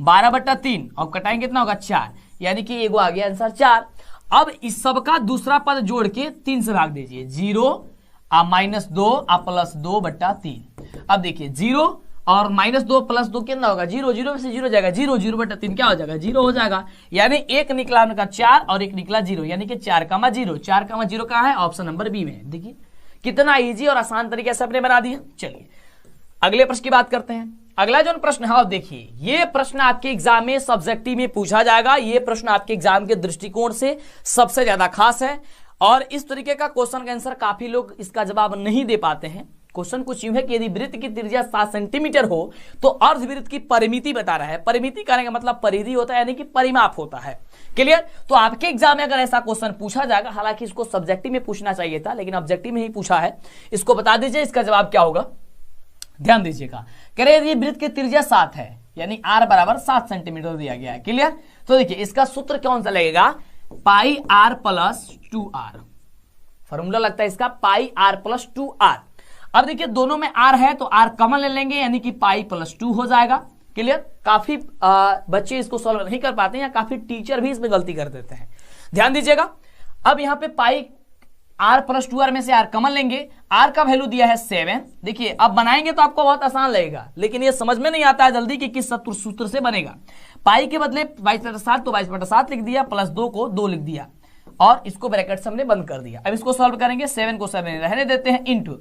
12/3 और कटाएंगे कितना होगा 4, यानी कि एगो आ गया आंसर 4। अब इस सब का दूसरा पद जोड़ के 3 से भाग दीजिए, 0 -2 +2/3। अब देखिए 0 और -2 + 2 कितना होगा 0, 0 में से 0 जाएगा 0, 0/3 क्या हो जाएगा 0 हो जाएगा, यानी एक निकला उनका 4 और एक निकला 0, यानी कि 4,0। 4,0 कहाँ है, ऑप्शन नंबर बी में। देखिए कितना इजी और आसान तरीके से अपने बना दिया। चलिए अगले प्रश्न की बात करते हैं। अगला जो प्रश्न है, आप देखिए ये प्रश्न आपके एग्जाम में सब्जेक्टिव में पूछा जाएगा। ये प्रश्न आपके एग्जाम के दृष्टिकोण से सबसे ज्यादा खास है और इस तरीके का क्वेश्चन का आंसर काफी लोग इसका जवाब नहीं दे पाते हैं। क्वेश्चन कुछ यूं है कि यदि वृत्त की त्रिज्या 7 सेंटीमीटर हो तो अर्धवृत्त की परिमिति बता रहा है। परिमिति कहने का मतलब परिधि होता है, यानी कि परिमाप होता है। क्लियर? तो आपके एग्जाम में अगर ऐसा क्वेश्चन पूछा जाएगा, हालांकि इसको सब्जेक्टिव में पूछना चाहिए था लेकिन ऑब्जेक्टिव में ही पूछा है, इसको बता दीजिए इसका जवाब क्या होगा। ध्यान दीजिएगा, कह रहे ये वृत्त की त्रिज्या 7 है, यानी r बराबर 7 सेंटीमीटर दिया गया है। क्लियर? तो देखिए इसका सूत्र कौन सा लगेगा, पाई r प्लस 2r। फॉर्मूला लगता है इसका पाई r प्लस 2r। अब देखिए दोनों में r है तो r कॉमन ले लेंगे, यानी कि पाई प्लस 2 हो जाएगा। क्लियर? काफी बच्चे इसको सॉल्व नहीं कर पाते हैं या काफी टीचर भी इसमें गलती कर देते हैं। ध्यान दीजिएगा, अब यहाँ पे पाई r प्लस 2r में से r कॉमन लेंगे, r का वैल्यू दिया है 7। देखिए अब बनाएंगे तो आपको बहुत आसान लगेगा, लेकिन ये समझ में नहीं आता है जल्दी कि किस सूत्र से बनेगा। पाई के बदले 22/7 तो 22/7 लिख दिया, प्लस 2 को 2 लिख दिया और इसको ब्रैकेट से हमने बंद कर दिया। अब इसको सॉल्व करेंगे, 7 को 7 रहने देते हैं, इंटू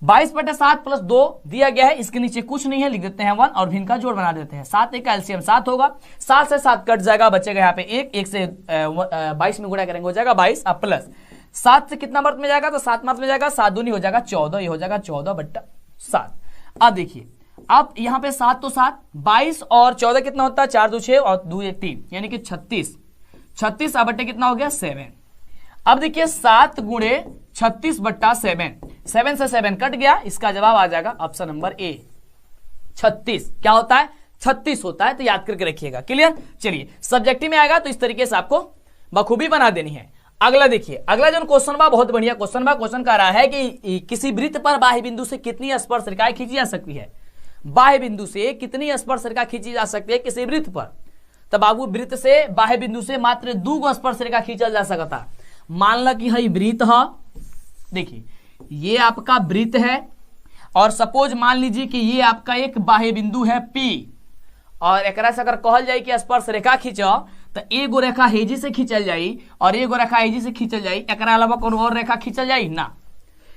22/7 प्लस 2 दिया गया है, इसके नीचे कुछ नहीं है, लिख देते हैं 1 और भिन्न का जोड़ बना देते हैं। 7 का एलसीएम 7 होगा, 7 से 7 कट जाएगा, बचेगा यहाँ पे 1 से 22 में गुणा करेंगे हो जाएगा 22, अब प्लस 7 से कितना मात्रा में जाएगा, तो 7 मात्रा में जाएगा, 7 दूनी हो जाएगा 14, ये हो जाएगा 14/7। अब देखिए अब यहाँ पे 7 तो 7, 22 और 14 कितना होता है, 4 2 6 और 2 1 3, यानी कि 36 अब बट्टे कितना हो गया 7। अब देखिए 7 गुणे 36/7, 7 से 7 कट गया, इसका जवाब आ जाएगा ऑप्शन नंबर ए 36। क्या होता है, 36 होता है, तो याद करके रखिएगा। क्लियर? चलिए सब्जेक्टिव में आएगा तो इस तरीके से आपको बखूबी बना देनी है। अगला देखिए, अगला जो क्वेश्चन बा बहुत बढ़िया क्वेश्चन बा। क्वेश्चन कह रहा है कि किसी वृत्त पर बाह्य बिंदु से कितनी स्पर्श रेखाएं खींची जा सकती है। बाह्य बिंदु से कितनी स्पर्श रेखा खींची जा सकती है किसी वृत्त पर। तब बाबू वृत्त से बाह्य बिंदु से मात्र 2 स्पर्श रेखा खींचा जा सकता। मान ला कि हई वृत्त है, देखिए ये आपका वृत्त है और सपोज मान लीजिए कि ये आपका एक बाह्य बिंदु है P और एक से अगर कहल जाए कि स्पर्श रेखा खींचो तो एगो रेखा हेजी से खींचल जाई और एगो रेखा हेजी से खींचल जाई, एक अलावा कोनो और रेखा खींचल जाई ना।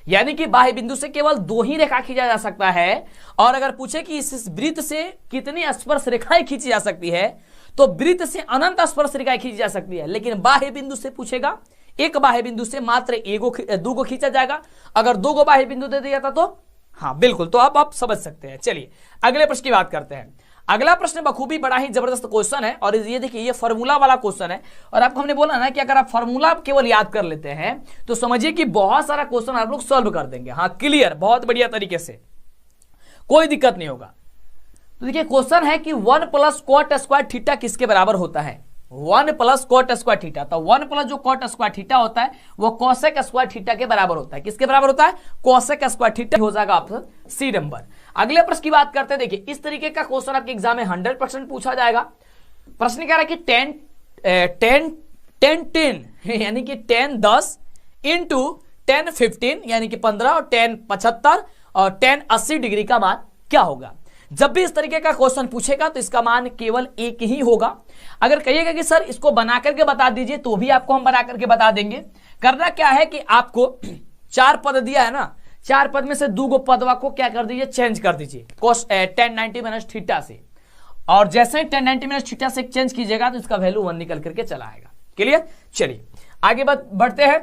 यानी कि बाह्य बिंदु से केवल 2 ही रेखा खींचा जा सकता है। और अगर पूछे कि इस वृत्त से कितनी स्पर्श रेखाएं खींची जा सकती है तो वृत्त से अनंत स्पर्श रेखाएं खींची जा सकती है, लेकिन बाह्य बिंदु से पूछेगा, एक बाह्य बिंदु से मात्र 2 को खींचा जाएगा। अगर 2 बाह्य बिंदु दे दिया था तो हाँ बिल्कुल, तो आप समझ सकते हैं। चलिए अगले प्रश्न की बात करते हैं। अगला प्रश्न बखूबी बड़ा ही जबरदस्त क्वेश्चन है और ये देखिए ये फार्मूला वाला क्वेश्चन है और आपको हमने बोला ना कि अगर आप फार्मूला केवल याद कर लेते हैं तो समझिए कि बहुत सारा क्वेश्चन आप लोग सॉल्व कर देंगे। हाँ क्लियर, बहुत बढ़िया तरीके से, कोई दिक्कत नहीं होगा। तो देखिए क्वेश्चन है कि 1 प्लस कॉट स्क्वायर थीटा किसके बराबर होता है। 1 प्लस कॉट स्क्वायर थीटा, तो 1 प्लस जो कॉट स्क्वायर थीटा होता है वो कोसेक स्क्वायर थीटा के बराबर होता है। किसके बराबर होता है, कोसेक स्क्वायर थीटा हो जाएगा ऑप्शन सी नंबर। अगले प्रश्न की बात करते हैं। देखिए इस तरीके का क्वेश्चन आपके एग्जाम में 100% पूछा जाएगा। प्रश्न कह रहा है कि 10 यानी कि 10 10 इंटू 10 15 यानी कि 15 और 10 75 और 10 80 डिग्री का मान क्या होगा। जब भी इस तरीके का क्वेश्चन पूछेगा तो इसका मान केवल एक ही होगा। अगर कहिएगा कि सर इसको बना करके बता दीजिए तो भी आपको हम बना करके बता देंगे। करना क्या है कि आपको 4 पद दिया है ना, 4 पद में से 2 पदवा को क्या कर दीजिए, चेंज कर दीजिए tan 90 माइनस थीटा से, और जैसे ही tan 90 माइनस थीटा से चेंज कीजिएगा तो इसका वैल्यू 1 निकल करके चला आएगा। क्लियर? चलिए आगे बढ़ते हैं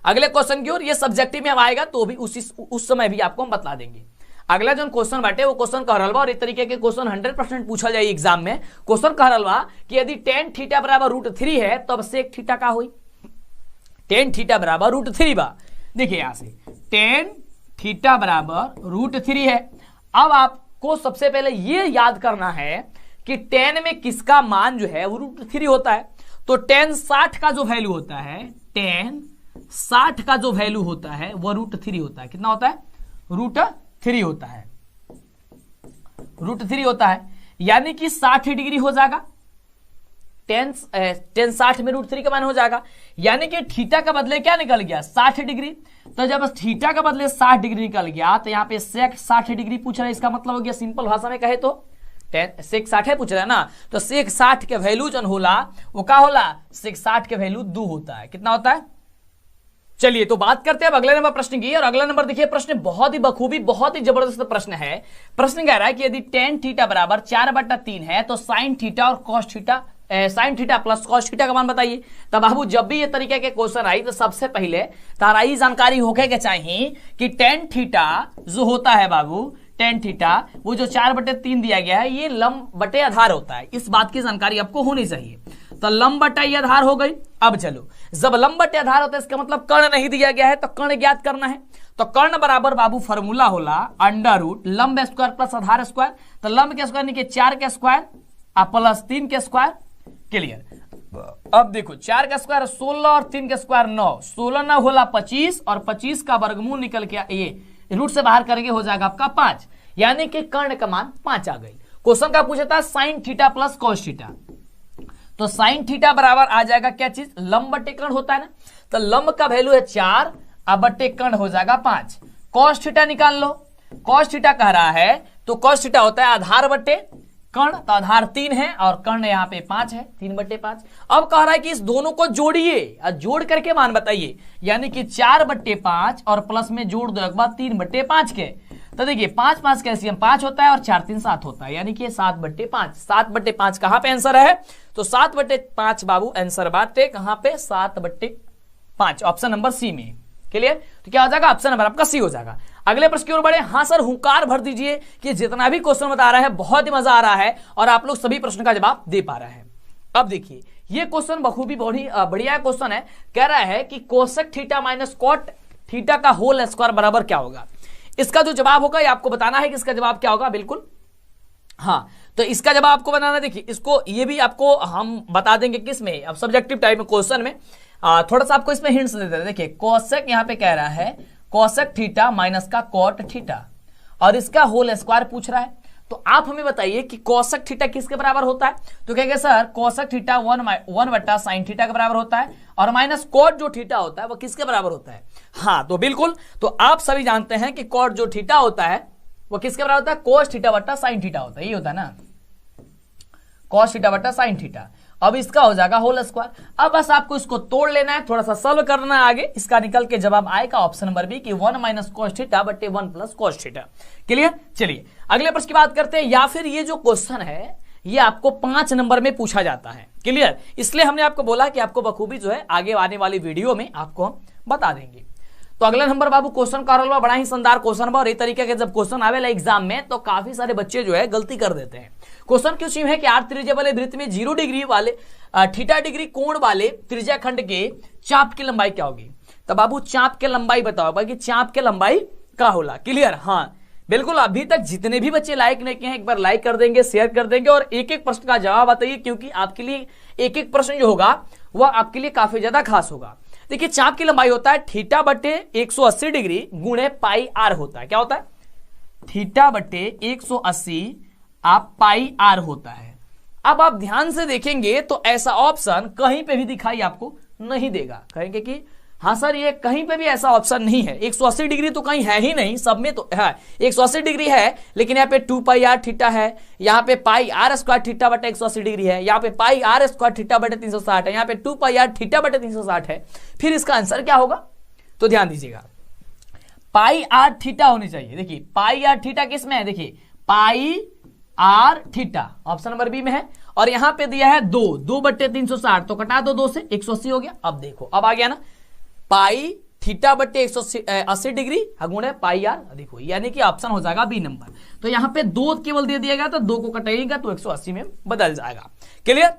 अगले क्वेश्चन की ओर। ये सब्जेक्टिव में आएगा तो भी उस समय भी आपको हम बता देंगे। अगला जो क्वेश्चन बाटे वो क्वेश्चन कह रहा और इस तरीके के क्वेश्चन 100% पूछा जाए एग्जाम में। क्वेश्चन कह रहा कि यदि tan थीटा बराबर √3 है तब सेक थीटा का हुई। tan थीटा बराबर √3 बा, देखिए यहां से tan थीटा बराबर √3 है। अब आपको सबसे पहले ये याद करना है कि tan में किसका मान जो है वो √3 होता है। तो tan 60 का जो वैल्यू होता है, tan 60 का जो वैल्यू होता है वो √3 होता है। कितना होता है, √3 होता है, √3 होता है, यानी कि 60 डिग्री हो जाएगा। tan 60 में √3 का मान हो जाएगा, यानी कि थीटा का बदले क्या निकल गया, 60 डिग्री। तो जब थीटा का बदले 60 डिग्री निकल गया तो यहाँ पे सेक 60 डिग्री पूछ रहा है। इसका मतलब हो गया सिंपल भाषा में कहे तो सेक 60 पूछ रहा है ना, तो सेक 60 के वैल्यू जो होला वो क्या होला, सेक 60 के वैल्यू 2 होता है। कितना होता है, चलिए तो बात करते हैं अब अगले नंबर प्रश्न की। और अगला नंबर देखिए, प्रश्न बहुत ही बखूबी, बहुत ही जबरदस्त प्रश्न है। प्रश्न कह रहा है कि यदि tan थीटा बराबर 4/3 है तो sin थीटा और cos theta, sin theta plus cos theta का मान बताइए। तब बाबू जब भी ये तरीके के क्वेश्चन आई तो सबसे पहले तारा ही जानकारी होके के चाहिए कि tan थीटा जो होता है बाबू, tan थीटा वो जो 4/3 दिया गया है ये लंब बटे आधार होता है, इस बात की जानकारी आपको होनी चाहिए। तो लंब बटे आधार हो गई। अब चलो, जब लंब बटे आधार होता है इसका मतलब कर्ण नहीं दिया गया है, तो कर्ण ज्ञात करना है। तो कर्ण बराबर बाबू फॉर्मूला होला अंडर रूट लंब स्क्वायर प्लस आधार स्क्वायर। तो लंब के स्क्वायर नीचे 4 के स्क्वायर प्लस 3 के स्क्वायर। क्लियर। अब देखो 4 का स्क्वायर 16 और 3 का स्क्वायर 9, 16 9 होला 25 और 25 का वर्गमूल निकल के ये रूट से बाहर करेंगे हो जाएगा आपका 5, यानी कि कर्ण का मान 5 आ गई। क्वेश्चन का पूछा था sine theta plus cos theta, तो साइन थीटा बराबर आ जाएगा क्या चीज, लंब बटे कर्ण होता है ना, तो लंब का वैल्यू है 4 अब बटे कर्ण हो जाएगा 5। कॉस थीटा निकाल लो, कॉस थीटा कह रहा है तो कॉस थीटा होता है आधार बटे कर्ण, तो आधार 3 है और कर्ण यहाँ पे 5 है, 3/5। अब कह रहा है कि इस दोनों को जोड़िए और जोड़ करके मान बताइए, यानी कि 4/5 और प्लस में जोड़ दो एक बार 3/5 के। तो देखिए 5 5 कैल्सियम 5 होता है और 4 3 7 होता है, यानी कि 7/5। 7/5 कहां पे आंसर है, तो 7/5 बाबू आंसर बाटे कहां पे 7/5, ऑप्शन नंबर सी में। क्लियर। तो क्या हो जाएगा, ऑप्शन नंबर आपका सी हो जाएगा। अगले प्रश्न की ओर बढ़े। हाँ सर, हुंकार भर दीजिए कि जितना भी क्वेश्चन बता रहा है बहुत ही मजा आ रहा है और आप लोग सभी प्रश्न का जवाब दे पा रहे हैं। अब देखिए ये क्वेश्चन बखूबी बढ़िया क्वेश्चन है। कह रहा है कि cosec theta minus cot theta का होल स्क्वायर बराबर क्या होगा। इसका जो जवाब होगा ये आपको बताना है कि इसका जवाब क्या होगा। बिल्कुल हाँ, तो इसका जवाब आपको बनाना। देखिए इसको ये भी आपको हम बता देंगे किस में, अब सब्जेक्टिव टाइप में क्वेश्चन में थोड़ा सा आपको इसमें हिंट्स दे देते हैं। देखिए कोसेक यहाँ पे कह रहा है कोसेक थीटा माइनस का कॉट थीटा और इसका होल स्क्वायर पूछ रहा है। तो आप हमें बताइए कि कोसेक थीटा किसके बराबर होता है। तो कहेंगे sir cosec theta 1 sine theta के बराबर होता है और माइनस कॉट जो थीटा होता है वो किसके बराबर होता है। हाँ तो बिल्कुल, तो आप सभी जानते हैं कि कॉट जो थीटा होता है वो किसके बराबर होता है, कोस थीटा बट्टा साइन थीटा होता है, ये होता है ना, कोस थीटा बट्टा साइन थीटा। अब इसका हो जाएगा होल स्क्वायर। अब बस आपको इसको तोड़ लेना है, थोड़ा सा सॉल्व करना है आगे, इसका निकल के जवाब आएगा ऑप्शन नंबर बी कि 1 माइनस कोस थीटा बटे 1 प्लस कोस थीटा। क्लियर। चलिए अगले प्रश्न की बात करते हैं। या फिर ये जो क्वेश्चन है ये आपको 5 नंबर में पूछा जाता है। क्लियर। इसलिए हमने आपको बोला कि आपको बखूबी जो है आगे आने वाली वीडियो में आपको हम बता देंगे। तो अगला नंबर बाबू क्वेश्चन का रोल बड़ा ही शानदार क्वेश्चन बा और इस तरीके के जब क्वेश्चन आवेला एग्जाम में तो काफी सारे बच्चे जो है गलती कर देते हैं। क्वेश्चन क्यों है कि 8 त्रिज्या वाले वृत्त में 0 डिग्री वाले थीटा डिग्री कोण वाले त्रिज्या खंड के चाप की लंबाई क्या होगी। तो बाबू चाप के लंबाई बताओ कि चाप के लंबाई क्या होला। क्लियर। हाँ बिल्कुल, अभी तक जितने भी बच्चे लाइक नहीं किए हैं एक बार लाइक कर देंगे, शेयर कर देंगे और एक एक प्रश्न का जवाब बताइए, क्योंकि आपके लिए एक एक प्रश्न जो होगा वह आपके लिए काफी ज्यादा खास होगा। देखिए चाप की लंबाई होता है थीटा बटे 180 डिग्री गुणे पाई आर होता है। क्या होता है, थीटा बटे 180 पाई आर होता है। अब आप ध्यान से देखेंगे तो ऐसा ऑप्शन कहीं पे भी दिखाई आपको नहीं देगा। कहेंगे कि हाँ सर ये कहीं पे भी ऐसा ऑप्शन नहीं है, 180 डिग्री तो कहीं है ही नहीं, सब में तो है 180 डिग्री है, लेकिन यहाँ पे 2 पाई आर थीटा है, यहाँ पे पाई आर स्क्वायर थीटा बटे 180 डिग्री है, यहाँ पे पाई आर स्क्वायर थीटा बटे 360 है, यहाँ पे 2 पाई आर थीटा बटे 360 है। फिर इसका आंसर क्या होगा, तो ध्यान दीजिएगा पाई आर थीटा होनी चाहिए। देखिए पाई आर थीटा किस में है, देखिए pi r theta option number B में है और यहाँ पे दिया है 2 बटे 360, तो कटा दो 2 से 180 हो गया। अब देखो अब आ गया ना, पाई थीटा बटे 180 डिग्री गुणे पाई आर, देखो यानी कि ऑप्शन हो जाएगा बी नंबर। तो यहाँ पे 2 केवल दे दिया गया तो 2 को कटाइएगा तो 180 में बदल जाएगा। क्लियर।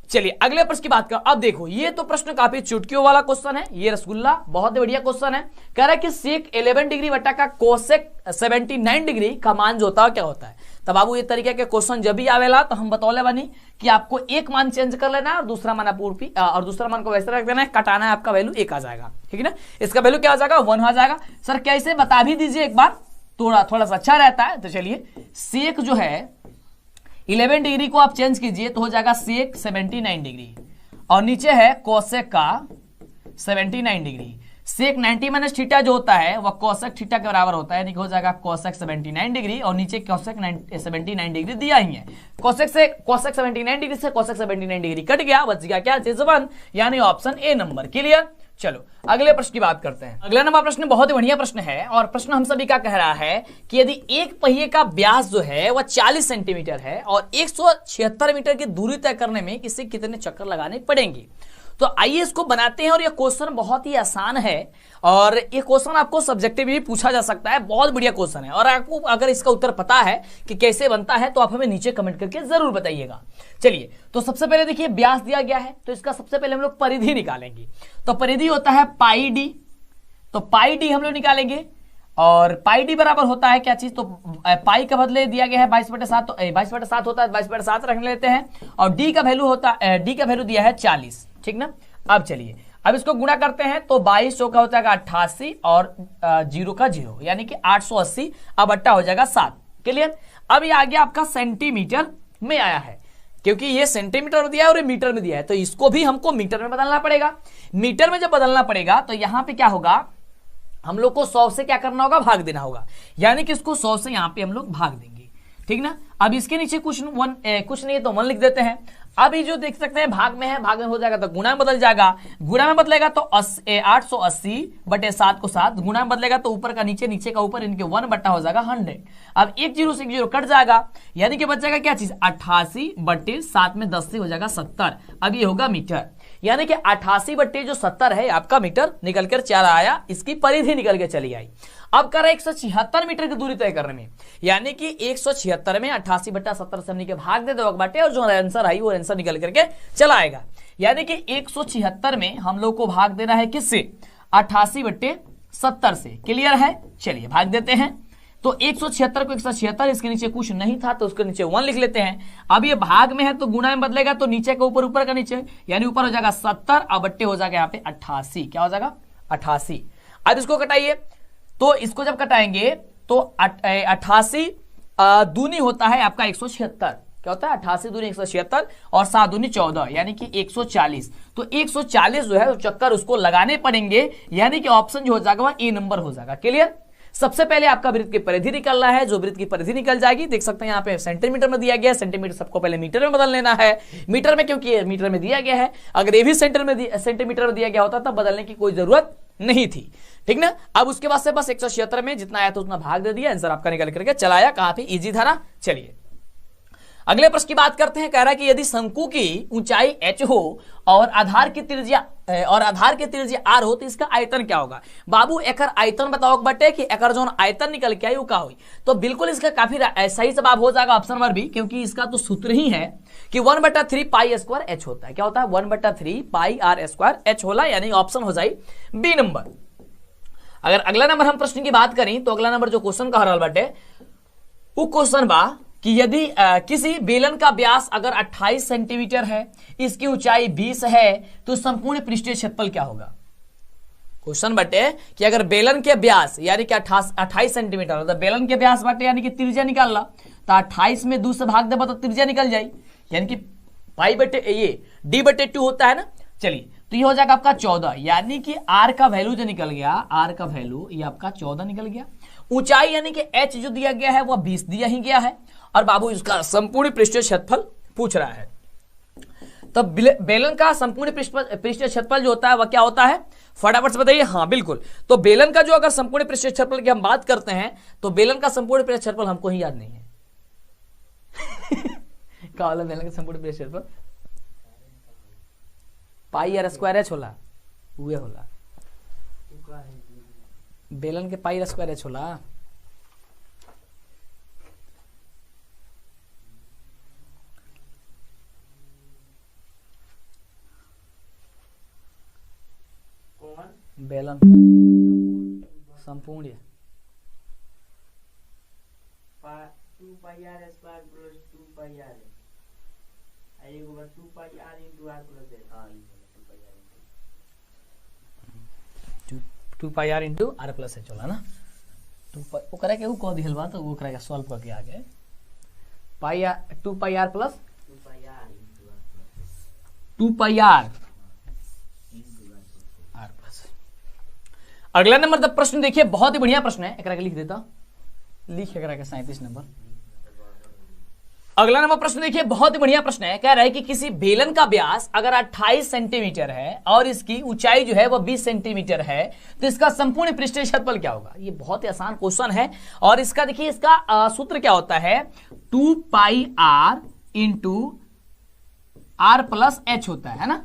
चलिए अगले प्रश्न की बात कर। अब देखो ये तो प्रश्न काफी चुटकियों वाला क्वेश्चन है, ये रसगुल्ला बहुत बढ़िया क्वेश्चन है। कह रहा है कि सेक 11 डिग्री बटा का कोसेक 79 डिग्री का मान जो होता है क्या होता है। तब बाबू ये तरीके के क्वेश्चन जब भी आवेला तो हम बतौले बनी कि आपको एक मान चेंज कर लेना है और दूसरा मान पूर्वी और दूसरा मान को वैसे रख देना है, कटाना है, आपका वैल्यू 1 आ जाएगा। ठीक है ना, इसका वैल्यू क्या आ जाएगा 1 आ जाएगा। सर कैसे बता भी दीजिए एक बार, थोड़ा सा अच्छा रहता है। तो चलिए सेक जो है 11 डिग्री को आप चेंज कीजिए तो हो जाएगा सेक 79 डिग्री और नीचे है कोसेक का 79 डिग्री। सेक 90 माइनस थीटा जो होता है वह कोसेक थीटा के बराबर होता है, हो जाएगा कोसेक 79 डिग्री और नीचे कोसेक 79 डिग्री दिया ही है। कोसेक 79 डिग्री से कोसेक 79 डिग्री कट गया, बच गया क्या चीज 1, यानी ऑप्शन ए नंबर। क्लियर। चलो अगले प्रश्न की बात करते हैं। अगला नंबर प्रश्न बहुत ही बढ़िया प्रश्न है और प्रश्न हम सभी का कह रहा है कि यदि एक पहिए का व्यास जो है वह 40 सेंटीमीटर है और 176 मीटर की दूरी तय करने में इसे कितने चक्कर लगाने पड़ेंगे। तो आइए इसको बनाते हैं और यह क्वेश्चन बहुत ही आसान है और ये क्वेश्चन आपको सब्जेक्टिव भी पूछा जा सकता है। बहुत बढ़िया क्वेश्चन है और आपको अगर इसका उत्तर पता है कि कैसे बनता है तो आप हमें नीचे कमेंट करके जरूर बताइएगा। चलिए तो सबसे पहले देखिए व्यास दिया गया है तो इसका सबसे पहले हम लोग परिधि निकालेंगे। तो परिधि होता है पाई डी, तो पाई डी हम लोग निकालेंगे और पाई डी बराबर होता है क्या चीज, तो पाई का बदले दिया गया है 22/7, तो 22/7 होता है 22/7 रख लेते हैं और डी का वैल्यू होता है, डी का वैल्यू दिया है 40, ठीक ना। अब चलिए अब इसको गुणा करते हैं तो 22 का होता है 88 और 0 का 0 यानी कि 880, अब बट्टा हो जाएगा 7। क्लियर। अब ये आ गया आपका सेंटीमीटर में आया है क्योंकि ये सेंटीमीटर में दिया है और ये मीटर में दिया है तो इसको भी हमको मीटर में बदलना पड़ेगा। मीटर में जब बदलना पड़ेगा तो यहां पे क्या होगा, हम लोग को 100 से क्या करना होगा, भाग देना होगा, यानी कि इसको 100 से यहां पे हम लोग भाग देंगे, ठीक ना। अब इसके नीचे कुछ नहीं है तो 1 लिख देते हैं। अब ये जो देख सकते हैं भाग में है, भाग में हो जाएगा तो गुणा में बदल जाएगा, गुणा में बदलेगा तो 880/7 को 7, गुणा में बदलेगा तो ऊपर का नीचे, नीचे का ऊपर, इनके 1 बट्टा हो जाएगा 100। अब एक 0 से 1 0 कट जाएगा यानी कि बच जाएगा क्या चीज, 88/7 में 10 से हो जाएगा 70। अब ये होगा मीटर, यानी कि 88/70 है आपका मीटर निकल कर चला आया, इसकी परिधि निकल के चली आई। अब कर 176 मीटर की दूरी तय करने में, यानी कि 176 में 88/70 से हमने के भाग दे दो बाटे और जो आंसर आई वो आंसर निकल करके चला आएगा। यानी कि 176 में हम लोग को भाग देना है किससे, 88/70 से। क्लियर है। चलिए भाग देते हैं तो 176 को 176, इसके नीचे कुछ नहीं था तो उसके नीचे 1 लिख लेते हैं। अब ये भाग में है तो गुणा में बदलेगा तो नीचे का ऊपर, ऊपर का नीचे, यानी ऊपर हो जाएगा 70 और बट्टे हो जाएगा यहाँ पे 88। क्या हो जाएगा 88। अब इसको कटाइए तो इसको जब कटाएंगे तो 88 दूनी होता है आपका 176। क्या होता है 88 दूनी 176 और 7 दूनी 14 यानी कि 140। तो 140 जो है तो चक्कर उसको लगाने पड़ेंगे, यानी कि ऑप्शन जो हो जाएगा वह ए नंबर हो जाएगा। क्लियर। सबसे पहले आपका वृत्त की परिधि निकलना है, जो वृत्त की परिधि निकल जाएगी, देख सकते हैं यहाँ पे सेंटीमीटर में दिया गया है, सेंटीमीटर सबको पहले मीटर में बदल लेना है। मीटर में क्योंकि मीटर में दिया गया है, अगर ये भी सेंटीमीटर में दिया गया होता तब बदलने की कोई जरूरत नहीं थी, ठीक ना। अब उसके बाद से बस 176 में जितना आया था उतना भाग दे दिया, आंसर आपका निकल करके चलाया। कहां पे, इजी था ना। चलिए अगले प्रश्न की बात करते हैं। कह रहा है कि यदि शंकु की ऊंचाई h हो और आधार की त्रिज्या r हो तो इसका आयतन क्या होगा। बाबू एकर आयतन बताओ बटे कि एकर जो आयतन निकल के आई वो क्या हुई। तो बिल्कुल इसका काफी सही जवाब हो जाएगा ऑप्शन नंबर बी, क्योंकि इसका तो सूत्र ही है कि 1/3 πr² h होता है। क्या होता है 1/3 πr² h होला, यानी ऑप्शन हो जाए बी नंबर। अगर अगला नंबर हम प्रश्न की बात करें तो अगला नंबर जो क्वेश्चन कह रहा बटे वो क्वेश्चन बा कि यदि किसी बेलन का व्यास अगर 28 सेंटीमीटर है, इसकी ऊंचाई 20 है तो संपूर्ण पृष्ठीय क्षेत्रफल क्या होगा। क्वेश्चन बटे कि अगर बेलन के व्यास यानी कि 28 सेंटीमीटर, तो बेलन के व्यास बटे यानी कि त्रिज्या निकाल ला, तो 28 में 2 से भाग देगा तो त्रिज्या निकल जाए, यानी कि पाई बटे ये d/2 होता है ना। चलिए तो ये हो जाएगा आपका 14, यानी कि r का वैल्यू जो निकल गया, r का वैल्यू ये आपका 14 निकल गया। ऊंचाई यानी कि h जो दिया गया है वह 20 दिया ही गया है और बाबू इसका संपूर्ण पृष्ठीय क्षेत्रफल पूछ रहा है। तो बेलन का संपूर्ण पृष्ठीय क्षेत्रफल जो होता है वह क्या होता है, फटाफट से बताइए। हाँ बिल्कुल, तो बेलन का जो अगर संपूर्ण पृष्ठीय क्षेत्रफल की हम बात करते हैं तो बेलन का संपूर्ण पृष्ठीय क्षेत्रफल हमको ही याद नहीं है। क्या होला बेलन का संपूर्ण पृष्ठीय क्षेत्रफल, πr² होला, उहे होला बेलन के πr² होला। बेलन संपूर्ण 2πr² + 2πr एगो 2πr * r + s। हां 2πr * r + h होला ना। ओकरा के उ कह दिहल बा तो ओकरा के सॉल्व करके आगे 2πr + 2πr अगला नंबर द प्रश्न देखिए, बहुत ही बढ़िया प्रश्न है, एकरा के लिख देता, लिख एकरा के 37 नंबर। अगला नंबर प्रश्न देखिए, बहुत ही बढ़िया प्रश्न है। कह रहा है कि किसी बेलन का व्यास अगर 28 सेंटीमीटर है और इसकी ऊंचाई जो है वह 20 सेंटीमीटर है, तो इसका संपूर्ण पृष्ठीय क्षेत्रफल क्या होगा। ये बहुत ही आसान क्वेश्चन है और इसका देखिए, इसका सूत्र क्या होता है, 2 pi r into r plus h होता है ना।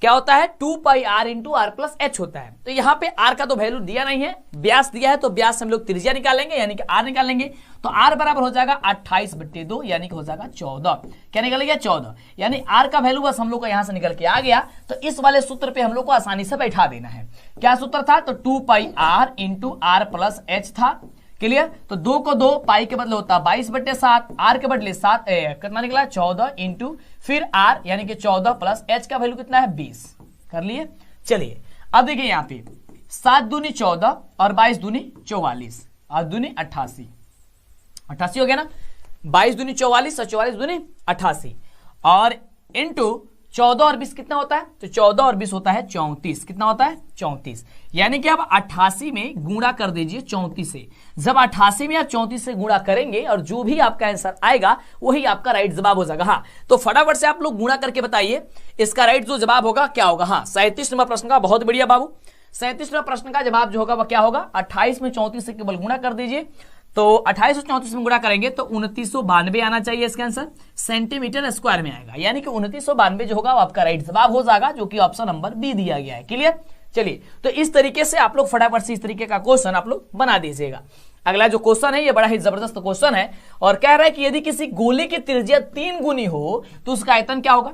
क्या होता है, 2 pi r into r plus h होता है। तो यहां पे आर का तो वैल्यू दिया नहीं है, व्यास दिया है, तो व्यास हम लोग त्रिज्या निकालेंगे यानी कि आर निकालेंगे। तो आर बराबर हो जाएगा 28/2 यानी कि हो जाएगा 14। क्या निकल गया, 14। यानी आर का वैल्यू बस हम लोग को यहां से निकल के आ गया। तो इस वाले सूत्र पे हम लोग को आसानी से बैठा देना है। क्या सूत्र था, तो 2 pi r into r plus h था। क्लियर। तो 2 को 2, पाई के बदले होता 22/7, आर के बदले 7 कितना निकला 14 इंटू फिर आर यानी कि 14 प्लस एच का वैल्यू कितना है 20। कर लिए। चलिए अब देखिए यहाँ पे 7 दूनी 14 और 22 दूनी 44 और दूनी 88, 88 हो गया ना। 22 दूनी 44 और 44 दूनी 88 और इंटू 14 और 20 कितना होता है, तो 14 और 20 होता है 34। कितना होता है 34। यानी कि अब 88 में गुणा कर दीजिए 34 से। जब 88 में आप 34 से गुणा करेंगे और जो भी आपका आंसर आएगा वही आपका राइट जवाब हो जाएगा। हाँ, तो फटाफट से आप लोग गुणा करके बताइए इसका राइट जो जवाब होगा क्या होगा। हाँ, 37 नंबर प्रश्न का, बहुत बढ़िया बाबू। 37 नंबर प्रश्न का जवाब जो होगा वह क्या होगा, 28 में 34 से केवल गुणा कर दीजिए। तो 28 और 34 में गुणा करेंगे तो 2992 आना चाहिए इसका आंसर, सेंटीमीटर स्क्वायर में आएगा। यानी कि 2992 जो होगा वो आपका राइट जवाब हो जाएगा, जो कि ऑप्शन नंबर बी दिया गया है। क्लियर। चलिए, तो इस तरीके से आप लोग फटाफट से इस तरीके का क्वेश्चन आप लोग बना दीजिएगा। अगला जो क्वेश्चन है ये बड़ा ही जबरदस्त क्वेश्चन है और कह रहा है कि यदि किसी गोले की त्रिज्या 3 गुनी हो तो उसका आयतन क्या होगा।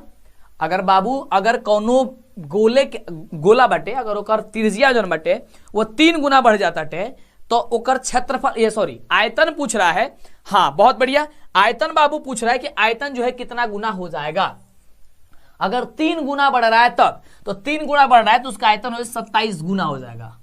अगर बाबू, अगर कोनो गोला बटे, अगर ओकर त्रिज्या जो बटे वो 3 गुना बढ़ जाता टे तो ओकर क्षेत्रफल, ये सॉरी आयतन पूछ रहा है। हाँ, बहुत बढ़िया। आयतन बाबू पूछ रहा है कि आयतन जो है कितना गुना हो जाएगा। अगर 3 गुना बढ़ रहा है तब, तो 3 गुना बढ़ रहा है तो उसका आयतन हो 27 गुना हो जाएगा।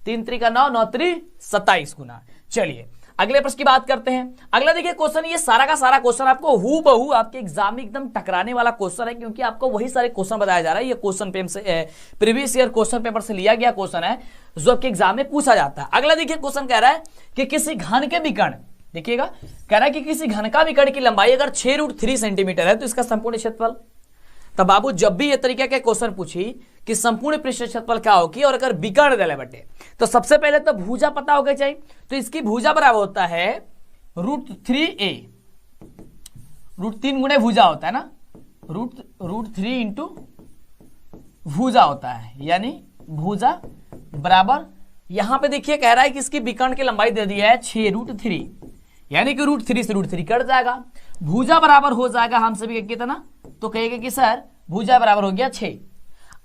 3 3 का 9, 9 3 27 गुना। चलिए अगले प्रश्न की बात करते हैं। अगला देखिए क्वेश्चन, ये सारा का सारा क्वेश्चन आपको हूबहू आपके एग्जाम में एकदम टकराने वाला क्वेश्चन है, क्योंकि आपको वही सारे क्वेश्चन बताया जा रहा है। ये क्वेश्चन पेपर से, प्रीवियस ईयर क्वेश्चन पेपर से लिया गया क्वेश्चन है जो आपके एग्जाम में पूछा जाता है। अगला देखिए क्वेश्चन कह रहा है कि किसी घन के विकर्ण, देखिएगा, कह रहा है कि किसी घन का विकर्ण की लंबाई अगर 6√3 सेंटीमीटर है तो इसका संपूर्ण क्षेत्रफल। तब बाबू जब भी ये तरीके के क्वेश्चन पूछी कि संपूर्ण पृष्ठ क्षेत्रफल क्या होगी और अगर विकर्ण दले बटे, तो सबसे पहले तो भुजा पता होगा चाहिए। तो इसकी भुजा बराबर होता है √3a, √3 गुणे भुजा होता है ना, √3 इंटू भुजा होता है, यानी भुजा बराबर, यहां पे देखिए कह रहा है कि इसकी विकर्ण की लंबाई दे दी है 6√3, यानी कि √3 से √3 कट जाएगा। भुजा बराबर हो जाएगा हम सभी कितना, तो कहेगा कि सर भुजा बराबर हो गया 6।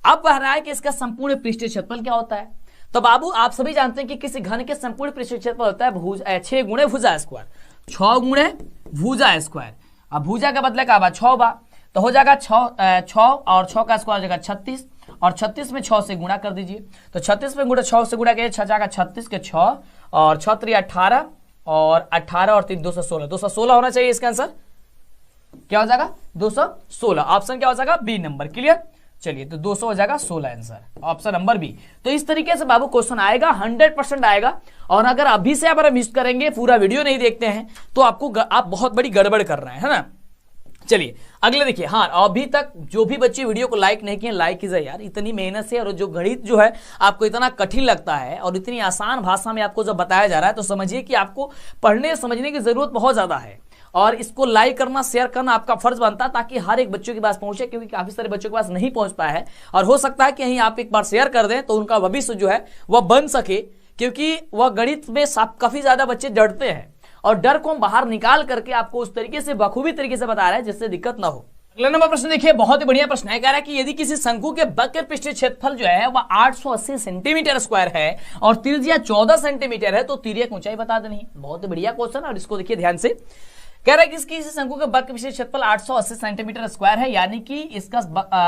अब कह रहा है कि इसका संपूर्ण पृष्ठीय क्षेत्रफल क्या होता है। तो बाबू आप सभी जानते हैं कि किसी घन के संपूर्ण पृष्ठीय क्षेत्रफल होता है 6 गुणे भुजा स्क्वायर, 6 गुणे भुजा स्क्वायर। अब भुजा का बदले का 6 बा, तो हो जाएगा 6 और 6 का स्क्वायर हो जाएगा 36 और 36 में 6 से गुणा कर दीजिए। तो 36 में 6 से गुणा किया 6 जाएगा 36 के 6 और 6 3 18 और 18 और 3 216, 216 होना चाहिए इसका आंसर। क्या हो जाएगा 216। ऑप्शन क्या हो जाएगा बी नंबर। क्लियर। चलिए, तो 200 हो जाएगा 16 आंसर, ऑप्शन नंबर बी। तो इस तरीके से बाबू क्वेश्चन आएगा, 100% आएगा। और अगर अभी से आप मिस करेंगे, पूरा वीडियो नहीं देखते हैं, तो आप बहुत बड़ी गड़बड़ कर रहे हैं, है ना। चलिए अगले देखिए। हाँ, अभी तक जो भी बच्चे वीडियो को लाइक नहीं किए, लाइक कीजिए यार। इतनी मेहनत से, और जो गणित जो है आपको इतना कठिन लगता है और इतनी आसान भाषा में आपको जब बताया जा रहा है, तो समझिए कि आपको पढ़ने समझने की जरूरत बहुत ज्यादा है। और इसको लाइक करना, शेयर करना आपका फर्ज बनता है, ताकि हर एक बच्चों के पास पहुंचे, क्योंकि काफी सारे बच्चों के पास नहीं पहुंच पाया है। और हो सकता है कि यहीं आप एक बार शेयर कर दें तो उनका भविष्य जो है वह बन सके, क्योंकि वह गणित में काफी ज्यादा बच्चे डरते हैं और डर को हम बाहर निकाल करके आपको उस तरीके से बखूबी तरीके से बता रहा है जिससे दिक्कत ना हो। अगला नंबर प्रश्न देखिए, बहुत ही बढ़िया प्रश्न है। कह रहा है कि यदि किसी शंकु के वक्र पृष्ठीय क्षेत्रफल जो है वह 880 सेंटीमीटर स्क्वायर है और त्रिज्या 14 सेंटीमीटर है, तो तिर्यक ऊंचाई बता देनी है। बहुत ही बढ़िया क्वेश्चन, और इसको देखिए ध्यान से। कह रहा है कि किसी शंकु के वक्र पृष्ठीय क्षेत्रफल 880 सेंटीमीटर स्क्वायर है, यानी कि इसका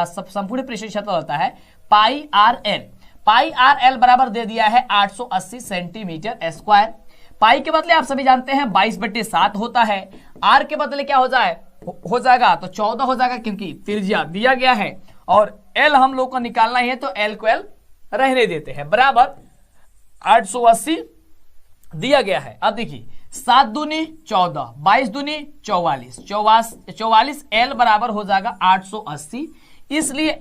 संपूर्ण पृष्ठीय क्षेत्रफल होता है पाई आर एल बराबर दे दिया है 880 सेंटीमीटर स्क्वायर। पाई के बदले आप सभी जानते हैं 22/7 होता है। आर के बदले क्या हो जाएगा तो 14 हो जाएगा, क्योंकि त्रिज्या दिया गया है और एल हम लोग को निकालना है, तो एल को एल रहने देते हैं, बराबर 880 दिया गया है। अब देखिए 7 दूनी 14, 22 दूनी 44, 44 L बराबर हो जाएगा 880। इसलिए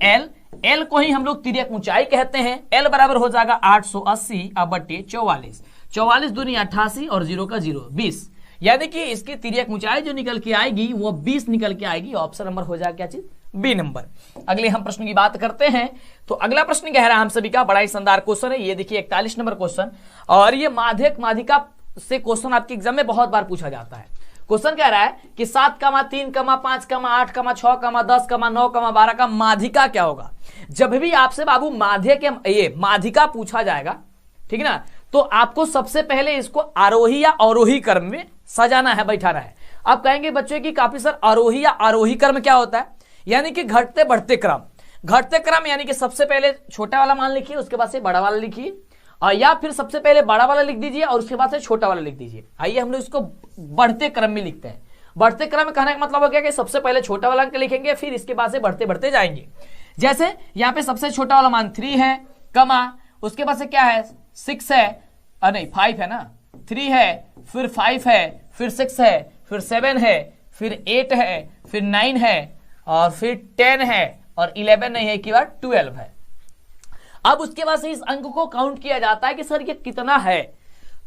L को ही हम लोग तिर्यक ऊंचाई कहते हैं। L बराबर हो जाएगा 880 बटे 44, 44 दूनी 88 और 0 का 0 20, यानी कि इसकी तिर्यक ऊंचाई जो निकल के आएगी वो 20 निकल के आएगी। ऑप्शन नंबर हो जाएगा क्या चीज, बी नंबर। अगले हम प्रश्न की बात करते हैं। तो अगला प्रश्न कह रहा है हम सभी का बड़ा ही शानदार क्वेश्चन है। ये देखिए 41 नंबर क्वेश्चन, और ये माध्यक माध्यिका से क्वेश्चन आपके एग्जाम में बहुत बार पूछा जाता है। क्वेश्चन कह रहा है कि 7, 3, 5, 8, 6, 10, 9, 12 का माध्यिका क्या होगा। जब भी आपसे बाबू माध्यक ये माध्यिका पूछा जाएगा, ठीक है ना, तो आपको सबसे पहले इसको आरोही या अवरोही क्रम में सजाना है, बैठाना है। आप कहेंगे बच्चों की काफी सर आरोही या आरोही क्रम क्या होता है, यानी कि घटते बढ़ते क्रम। घटते क्रम यानी कि सबसे पहले छोटा वाला मान लिखिए, उसके बाद से बड़ा वाला लिखिए, और या फिर सबसे पहले बड़ा वाला लिख दीजिए और उसके बाद से छोटा वाला लिख दीजिए। आइए हम लोग इसको बढ़ते क्रम में लिखते हैं। बढ़ते क्रम में कहने का मतलब हो गया कि सबसे पहले छोटा वाला अंक लिखेंगे, फिर इसके बाद से बढ़ते बढ़ते जाएंगे। जैसे यहाँ पे सबसे छोटा वाला मान 3 है, कमा उसके बाद से क्या है 6 है, नहीं 5 है ना, 3 है, फिर 5 है, फिर 6 है, फिर 7 है, फिर 8 है, फिर 9 है, और फिर 10 है, और 11 नहीं है कि बार 12 है। अब उसके बाद से इस अंक को काउंट किया जाता है कि सर ये कितना है,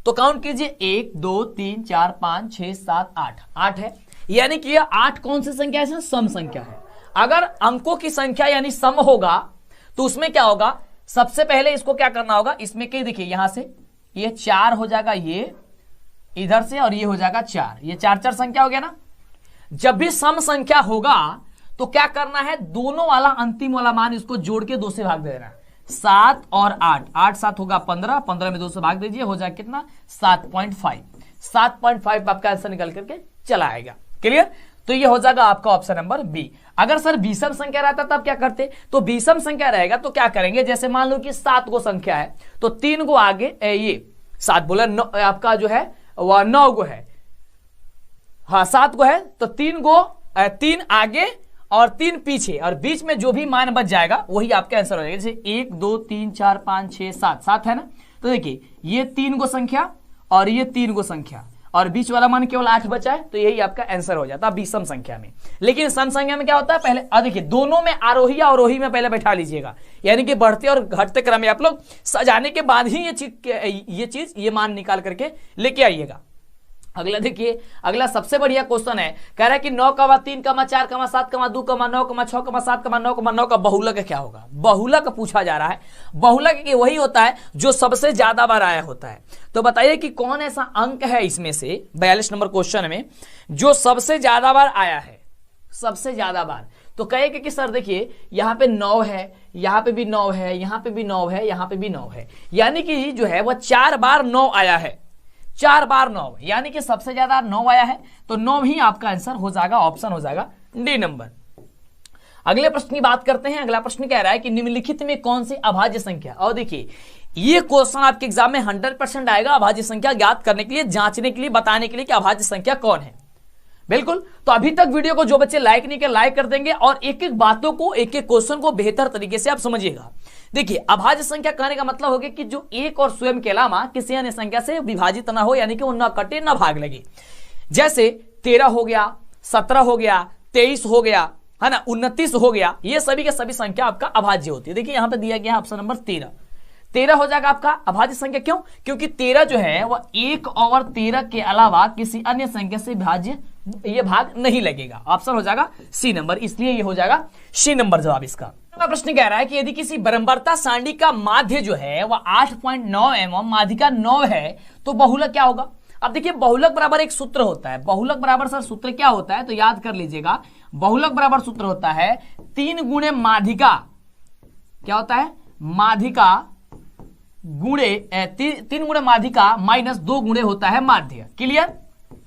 तो काउंट कीजिए 1 2 3 4 5 6 7 8, 8 है, यानी कि यह 8 कौन सी संख्या है, सम संख्या है। अगर अंकों की संख्या यानी सम होगा तो उसमें क्या होगा, सबसे पहले इसको क्या करना होगा, इसमें क्या देखिए यहां से ये 4 हो जाएगा, ये इधर से, और ये हो जाएगा 4, ये 4 संख्या हो गया ना। जब भी सम संख्या होगा तो क्या करना है, दोनों वाला अंतिम वाला मान इसको जोड़ के 2 से भाग दे देना। 7 और 8, 8 7 होगा 15, 15 में 2 से भाग दीजिए, हो जाएगा कितना 7.5, 7.5 आपका आंसर निकल करके चला आएगा। क्लियर, तो ये हो जाएगा आपका ऑप्शन नंबर बी। अगर सर विषम संख्या रहता तब क्या करते, तो विषम संख्या रहेगा तो क्या करेंगे, जैसे मान लो कि 7 गो संख्या है तो 3 गो आगे, ये 7 बोला आपका जो है वह 9 गो है, हाँ 7 गो है तो 3 गो 3 आगे और 3 पीछे, और बीच में जो भी मान बच जाएगा वही आपका आंसर हो जाएगा। जैसे 1 2 3 4 5 6 7, 7 है ना, तो देखिए ये 3 गो संख्या और ये 3 गो संख्या, और बीच वाला मान केवल 8 बचा है, तो यही आपका आंसर हो जाता है विषम संख्या में। लेकिन सम संख्या में क्या होता है, पहले देखिए दोनों में आरोही या अवरोही में पहले बैठा लीजिएगा, यानी कि बढ़ते और घटते क्रम में आप लोग सजाने के बाद ही ये मान निकाल करके लेके आइएगा। अगला देखिए, अगला सबसे बढ़िया क्वेश्चन है, कह रहा है कि 9, 3, 4, 7, 2, 9, 6, 7, 9 का बहुलक क्या होगा। बहुलक पूछा जा रहा है। बहुलक वही होता है जो सबसे ज्यादा बार आया होता है। तो बताइए कि कौन ऐसा अंक है इसमें से 42 नंबर क्वेश्चन में जो सबसे ज्यादा बार आया है, सबसे ज्यादा बार। तो कहेगा कि सर देखिए यहाँ पे 9 है, यहाँ पे भी 9 है, यहाँ पे भी 9 है, यहाँ पे भी 9 है, यानी कि जो है वह 4 बार 9 आया है, 4 बार 9, यानी कि सबसे ज्यादा 9 आया है, तो 9 ही आपका आंसर हो जाएगा, ऑप्शन हो जाएगा डी नंबर। अगले प्रश्न की बात करते हैं। अगला प्रश्न कह रहा है कि निम्नलिखित में कौन सी अभाज्य संख्या, और देखिए ये क्वेश्चन आपके एग्जाम में 100% आएगा अभाज्य संख्या ज्ञात करने के लिए, जांचने के लिए, बताने के लिए कि अभाज्य संख्या कौन है। बिल्कुल, तो अभी तक वीडियो को जो बच्चे लाइक नहीं किए लाइक कर देंगे, और एक एक बातों को, एक एक क्वेश्चन को बेहतर तरीके से आप समझिएगा। देखिए अभाज्य संख्या कहने का मतलब हो गया कि जो एक और स्वयं के अलावा किसी अन्य संख्या से विभाजित ना हो, यानी कि वो न कटे न भाग लगे। जैसे 13 हो गया, 17 हो गया, 23 हो गया, है ना, 29 हो गया, ये सभी के सभी संख्या आपका अभाज्य होती है। देखिए यहां पे दिया गया ऑप्शन नंबर 13 हो जाएगा आपका अभाज्य संख्या। क्यों, क्योंकि 13 जो है वह 1 और 13 के अलावा किसी अन्य संख्या से विभाज्य ये भाग नहीं लगेगा। ऑप्शन हो जाएगा सी नंबर, इसलिए ये हो जाएगा सी नंबर जवाब इसका। प्रश्न कह रहा है कि यदि किसी बरम्बरता सारणी का माध्य जो है वह 8.9 mm, माध्यिका 9 है, तो बहुलक क्या होगा। अब देखिए बहुलक बराबर एक सूत्र होता है। बहुलक बराबर सर सूत्र क्या होता है, तो याद कर लीजिएगा, बहुलक बराबर सूत्र होता है 3 गुणे माध्यिका, क्या होता है, माध्यिका गुणे 3 गुणे माध्यिका माइनस 2 गुणे होता है माध्य। क्लियर,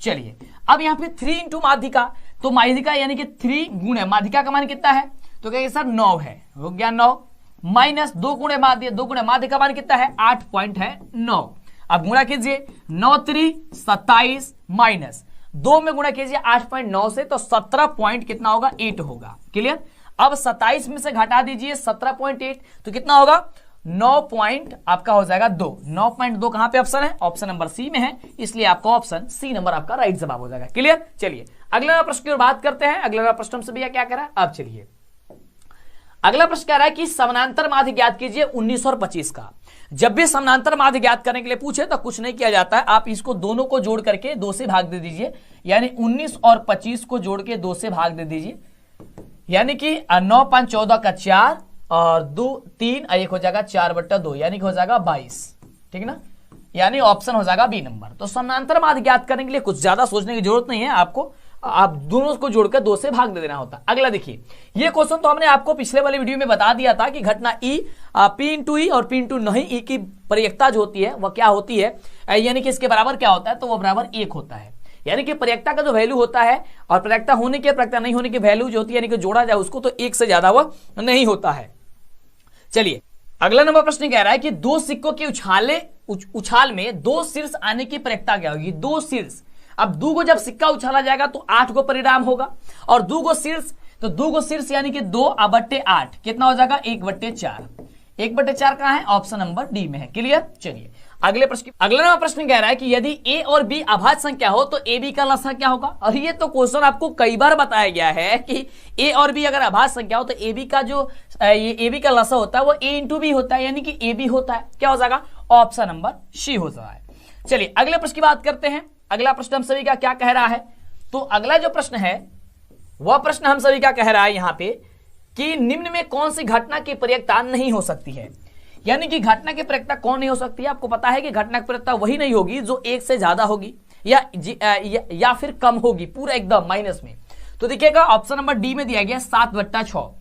चलिए अब यहाँ पे 3 इंटू माध्यिका, तो माध्यिका यानी कि 3 गुणे माध्यिका का मान कितना है, तो कहेंगे सर 9 है, हो गया 9, माइनस 2 गुणे माध्य, 2 गुणे माध्य का मान कितना है 8.9। अब गुणा कीजिए 9 3 27 माइनस 2 में गुणा कीजिए 8.9 से, तो 17 पॉइंट कितना होगा 8 होगा। क्लियर, अब 27 में से घटा दीजिए 17.8, तो कितना होगा 9 पॉइंट आपका हो जाएगा 2। 9.2 कहां पे ऑप्शन है? ऑप्शन नंबर सी में है, इसलिए आपका ऑप्शन सी नंबर आपका राइट जवाब हो जाएगा। क्लियर? चलिए अगला प्रश्न की ओर बात करते हैं। अगला प्रश्न हमसे भैया क्या कह रहा है? अब चलिए अगला प्रश्न कह रहा है कि समानांतर माध्य ज्ञात कीजिए 19 और 25 का। जब भी समानांतर माध्य ज्ञात करने के लिए पूछे तो कुछ नहीं किया जाता है, आप इसको दोनों को जोड़ करके 2 से भाग दे दीजिए, यानी 19 और 25 को जोड़ के 2 से भाग दे दीजिए, यानी कि 9 5 14 का 4 और 2 3 1 हो जाएगा 4/2, यानी कि हो जाएगा 22। ठीक ना, यानी ऑप्शन हो जाएगा बी नंबर। तो समानांतर माध्य ज्ञात करने के लिए कुछ ज्यादा सोचने की जरूरत नहीं है, आपको आप दोनों को जोड़कर 2 से भाग दे देना होता। अगला देखिए, ये क्वेश्चन तो हमने आपको पिछले वाले वीडियो में बता दिया था कि घटना ई पी इंटू ई और पी इंटू नहीं ई की प्रयेकता जो होती है वह क्या होती है, यानी कि इसके बराबर क्या होता है, तो वह बराबर 1 होता है। यानी कि प्रयेकता का जो वैल्यू होता है और प्रयेकता होने के प्रयेकता नहीं होने की वैल्यू जो होती है, यानी कि जोड़ा जाए उसको, तो 1 से ज्यादा वह नहीं होता है। चलिए अगला नंबर प्रश्न कह रहा है कि 2 सिक्कों के उछाल में 2 शीर्ष आने की प्रयेकता क्या होगी? 2 शीर्ष, अब 2 को जब सिक्का उछाला जाएगा तो 8 को परिणाम होगा, और 2 को शीर्ष, तो 2 को शीर्ष यानी कि 2/8 कितना हो जाएगा? 1/4। 1/4 कहां है? ऑप्शन नंबर डी में है। क्लियर? चलिए अगले प्रश्न, अगला नंबर प्रश्न कह रहा है कि यदि ए और बी अभाज्य संख्या हो तो ए बी का लसाअ क्या होगा? और ये तो क्वेश्चन आपको कई बार बताया गया है कि ए और बी अगर अभाज्य संख्या हो तो ए बी का जो ये ए बी का लसाअ होता है वो ए इंटू बी होता है, यानी कि ए बी होता है। क्या हो जाएगा? ऑप्शन नंबर सी हो जाएगा। चलिए अगले प्रश्न की बात करते हैं। अगला प्रश्न हम सभी का क्या कह रहा है? तो अगला जो प्रश्न है वह प्रश्न हम सभी का कह रहा है यहां पे कि निम्न में कौन सी घटना की प्रयेकता नहीं हो सकती है, यानी कि घटना की प्रयेकता कौन नहीं हो सकती है? आपको पता है कि घटना की प्रयेकता वही नहीं होगी जो 1 से ज्यादा होगी या फिर कम होगी, पूरा एकदम माइनस में। तो देखिएगा ऑप्शन नंबर डी में दिया गया 7/6।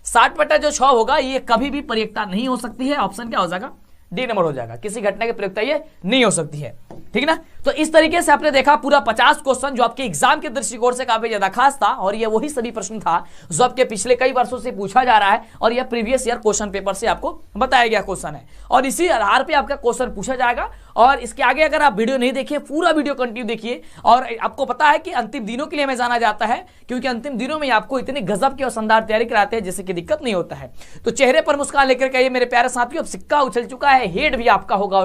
7/6 होगा, ये कभी भी प्रयेकता नहीं हो सकती है। ऑप्शन क्या हो जाएगा? डी नंबर हो जाएगा। किसी घटना की प्रयेकता ये नहीं हो सकती है। ठीक ना, तो इस तरीके से आपने देखा पूरा 50 क्वेश्चन जो आपके एग्जाम के दृष्टिकोण से काफी ज्यादा खास था, और ये वही सभी प्रश्न था जो आपके पिछले कई वर्षों से पूछा जा रहा है, और यह प्रीवियस ईयर क्वेश्चन पेपर से आपको बताया गया क्वेश्चन है, और इसी आधार पे आपका क्वेश्चन पूछा जाएगा। और इसके आगे अगर आप वीडियो नहीं देखिए, पूरा वीडियो कंटिन्यू देखिए। और आपको पता है कि अंतिम दिनों के लिए हमें जाना जाता है, क्योंकि अंतिम दिनों में आपको इतनी गजब की और शानदार तैयारी कराते हैं जिससे कि दिक्कत नहीं होता है। तो चेहरे पर मुस्कान लेकर के आइए मेरे प्यारे साथियों, अब सिक्का उछल चुका है, हेड भी आपका होगा।